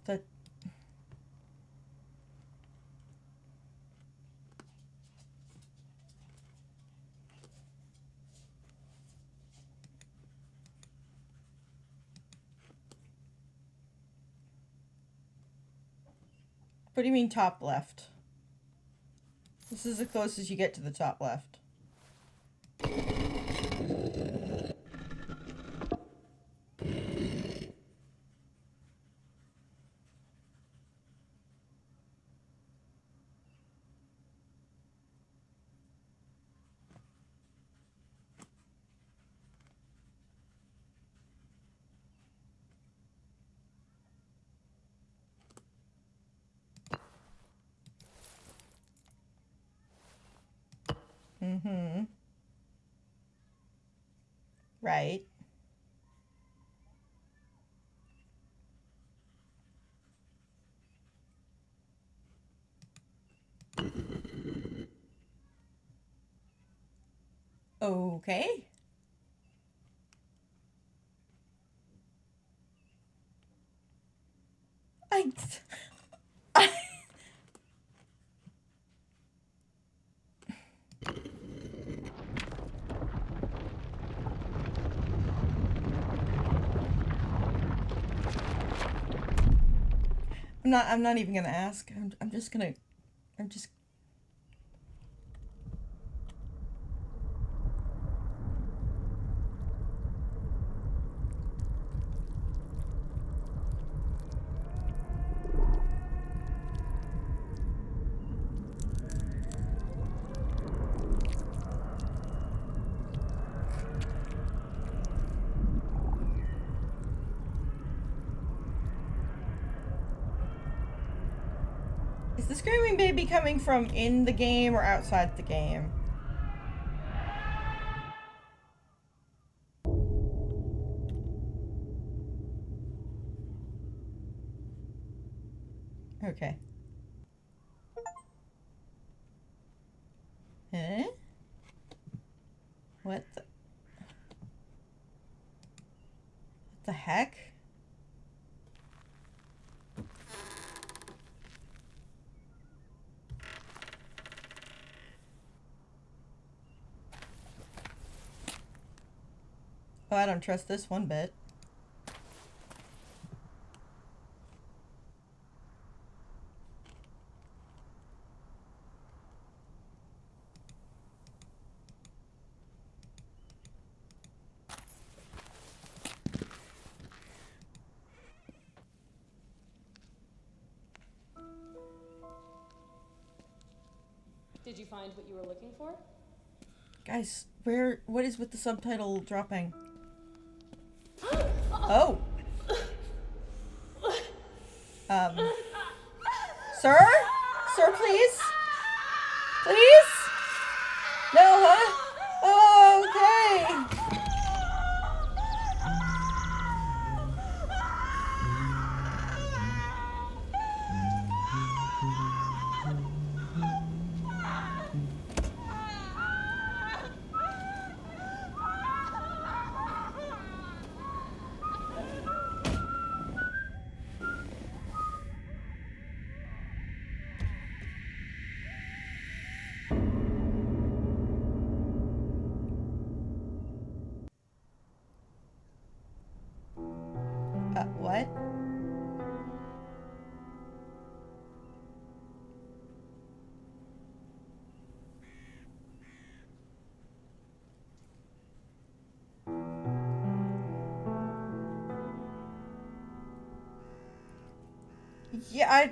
The What do you mean top left? This is the closest you get to the top left. Mm-hmm. Right. Okay. I I'm not even gonna ask. I'm just. Is the screaming baby coming from in the game or outside the game? Okay. Eh? What the heck? Oh, I don't trust this one bit. Did you find what you were looking for? Guys, what is with the subtitle dropping? Oh. Sir? Sir, please? Please? No, huh? Oh, okay. What? Yeah,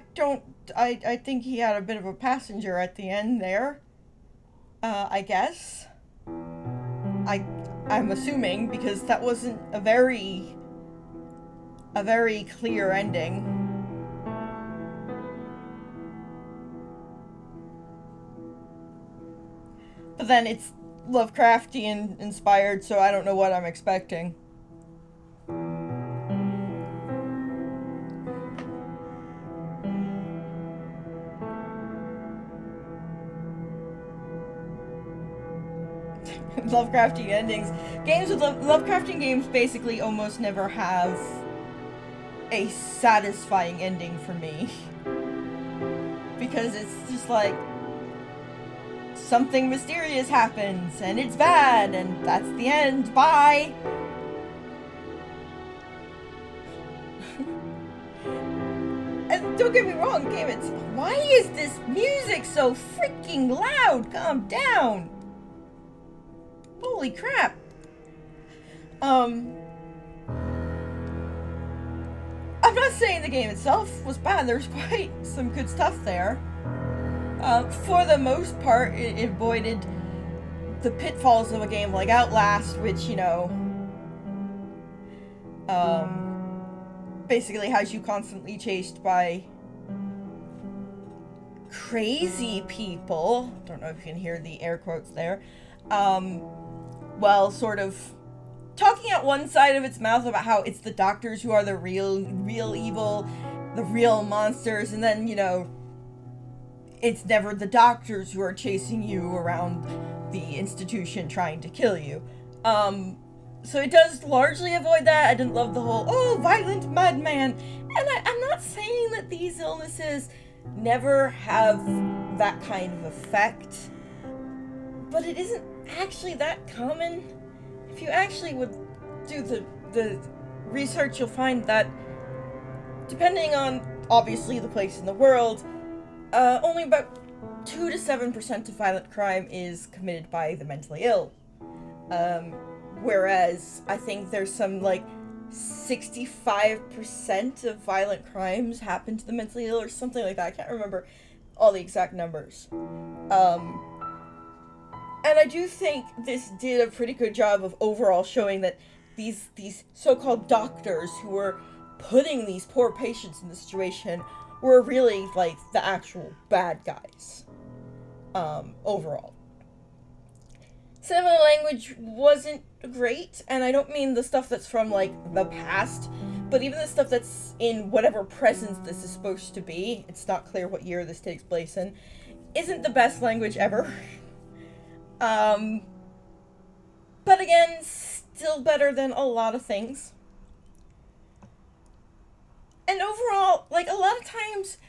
I think he had a bit of a passenger at the end there. I guess. I'm assuming, because that wasn't a very clear ending. But then it's Lovecraftian inspired, so I don't know what I'm expecting. Lovecraftian endings. Games with Lovecraftian games basically almost never have a satisfying ending for me. Because it's just like something mysterious happens and it's bad and that's the end. Bye. And don't get me wrong, game, it's why is this music so freaking loud? Calm down. Holy crap. I'm not saying the game itself was bad. There's quite some good stuff there. For the most part, it avoided the pitfalls of a game like Outlast, which, you know, basically has you constantly chased by crazy people. Don't know if you can hear the air quotes there. Well, sort of talking out one side of its mouth about how it's the doctors who are the real evil, the real monsters, and then, you know, it's never the doctors who are chasing you around the institution trying to kill you. So it does largely avoid that. I didn't love the whole, oh, violent madman. And I'm not saying that these illnesses never have that kind of effect, but it isn't actually that common. If you actually would do the research, you'll find that depending on obviously the place in the world, only about 2 to 7% of violent crime is committed by the mentally ill. Whereas I think there's some, like, 65% of violent crimes happen to the mentally ill or something like that. I can't remember all the exact numbers. And I do think this did a pretty good job of overall showing that these so-called doctors who were putting these poor patients in this situation were really, like, the actual bad guys. Overall. Some of the language wasn't great, and I don't mean the stuff that's from, like, the past, but even the stuff that's in whatever present this is supposed to be, it's not clear what year this takes place in, isn't the best language ever. But again, still better than a lot of things. And overall, like, a lot of times,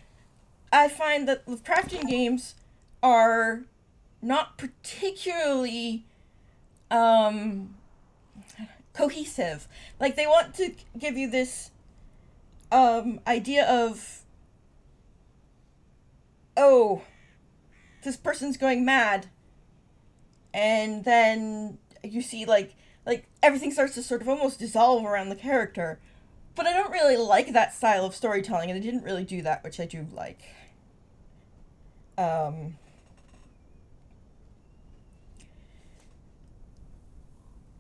I find that Lovecraftian games are not particularly, cohesive. Like, they want to give you this, idea of, oh, this person's going mad. And then you see, like, everything starts to sort of almost dissolve around the character. But I don't really like that style of storytelling, and it didn't really do that, which I do like.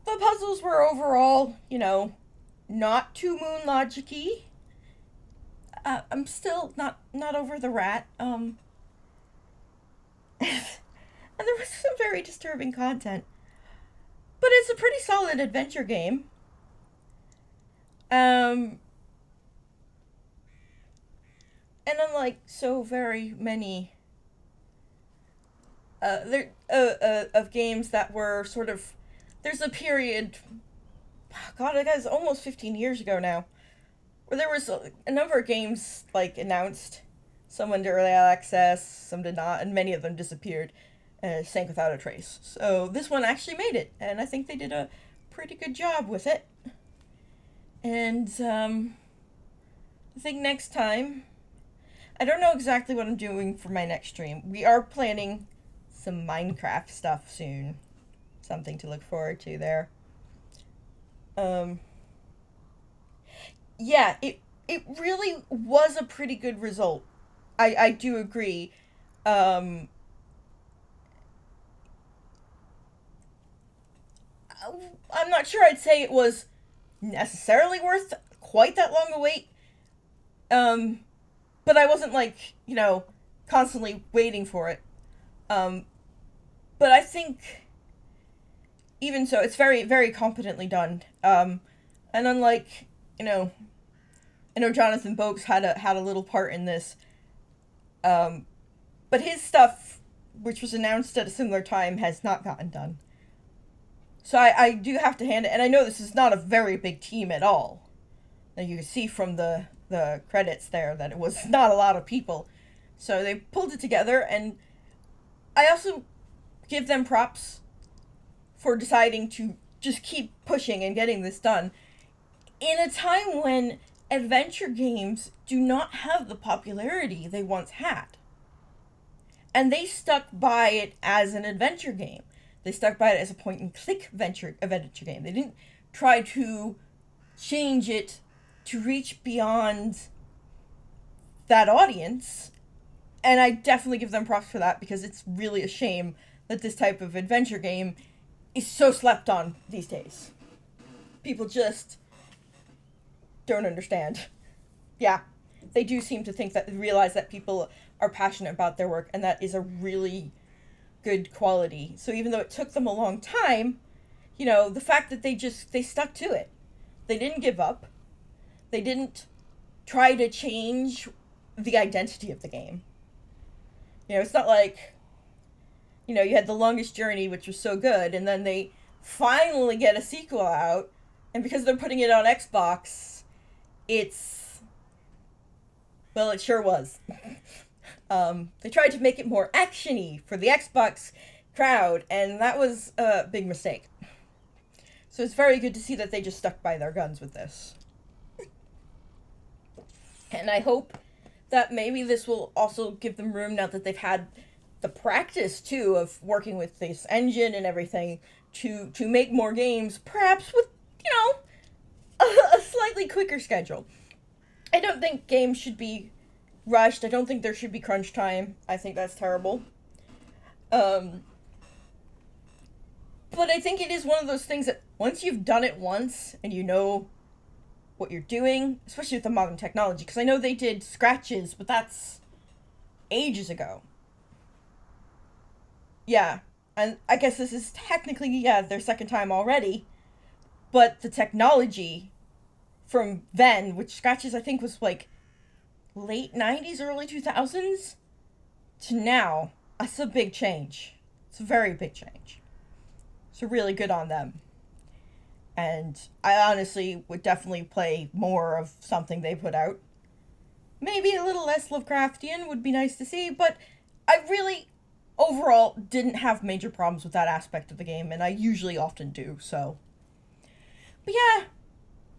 The puzzles were overall, you know, not too Moon Logic-y. I'm still not over the rat. And there was some very disturbing content. But it's a pretty solid adventure game. And unlike so very many of games that were sort of, there's a period, God, I guess almost 15 years ago now, where there was a number of games, like, announced. Some went to early access, some did not, and many of them disappeared, sank without a trace. So this one actually made it, and I think they did a pretty good job with it. And, I think next time, I don't know exactly what I'm doing for my next stream. We are planning some Minecraft stuff soon. Something to look forward to there. Yeah, it really was a pretty good result. I do agree. I'm not sure I'd say it was necessarily worth quite that long a wait. But I wasn't, like, you know, constantly waiting for it. But I think, even so, it's very, very competently done. And unlike, you know, I know Jonathan Boakes had a little part in this. But his stuff, which was announced at a similar time, has not gotten done. So I do have to hand it, and I know this is not a very big team at all. Now you can see from the credits there that it was not a lot of people. So they pulled it together, and I also give them props for deciding to just keep pushing and getting this done in a time when adventure games do not have the popularity they once had. And they stuck by it as an adventure game. They stuck by it as a point-and-click adventure game. They didn't try to change it to reach beyond that audience. And I definitely give them props for that, because it's really a shame that this type of adventure game is so slept on these days. People just don't understand. Yeah, they do seem to realize that people are passionate about their work, and that is a really good quality. So even though it took them a long time, you know, the fact that they stuck to it. They didn't give up. They didn't try to change the identity of the game. You know, it's not like, you know, you had The Longest Journey, which was so good, and then they finally get a sequel out, and because they're putting it on Xbox, well, it sure was. They tried to make it more action-y for the Xbox crowd, and that was a big mistake. So it's very good to see that they just stuck by their guns with this. And I hope that maybe this will also give them room now that they've had the practice too of working with this engine and everything to make more games, perhaps with, you know, a slightly quicker schedule. I don't think games should be rushed. I don't think there should be crunch time. I think that's terrible. But I think it is one of those things that once you've done it once and you know what you're doing, especially with the modern technology, because I know they did scratches, but that's ages ago. Yeah, and I guess this is technically, yeah, their second time already, but the technology from then, which scratches I think was like late 90s, early 2000s, to now, that's a big change. It's a very big change. So really good on them. And I honestly would definitely play more of something they put out. Maybe a little less Lovecraftian would be nice to see, but I really, overall, didn't have major problems with that aspect of the game, and I usually often do, so. But yeah,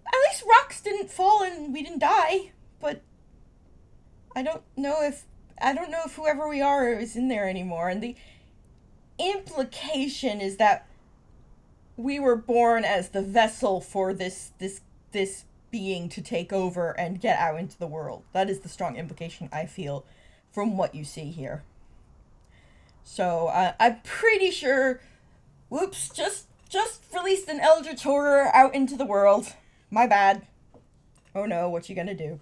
at least rocks didn't fall and we didn't die, but I don't know if whoever we are is in there anymore, and the implication is that we were born as the vessel for this being to take over and get out into the world. That is the strong implication I feel from what you see here. So I'm pretty sure. Whoops! Just released an eldritch horror out into the world. My bad. Oh no! What you gonna do?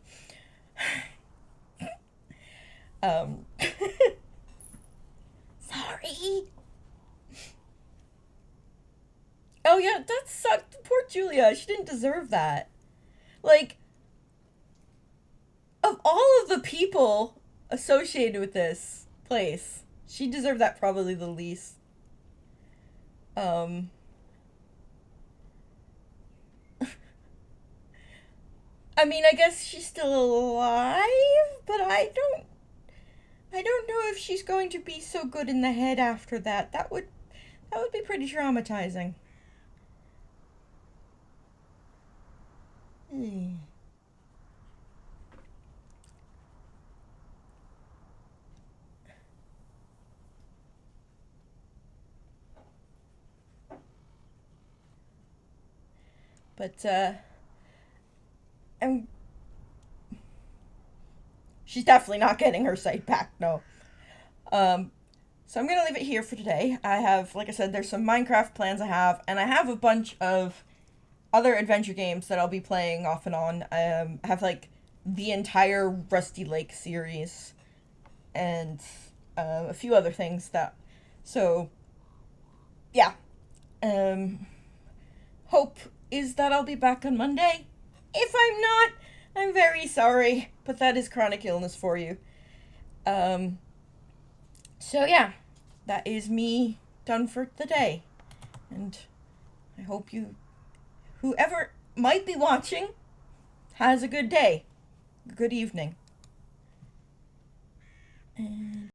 Sorry. Oh yeah, that sucked. Poor Julia. She didn't deserve that. Like, of all of the people associated with this place, she deserved that probably the least. I mean, I guess she's still alive, but I don't know if she's going to be so good in the head after that. That would be pretty traumatizing. But she's definitely not getting her sight back. No. So I'm gonna leave it here for today. I have, like I said, there's some Minecraft plans I have, and I have a bunch of other adventure games that I'll be playing off and on. I have like the entire Rusty Lake series and a few other things that. So yeah. Hope is that I'll be back on Monday. If I'm not, I'm very sorry, but that is chronic illness for you. So yeah, that is me done for the day. And I hope whoever might be watching, has a good day. Good evening. And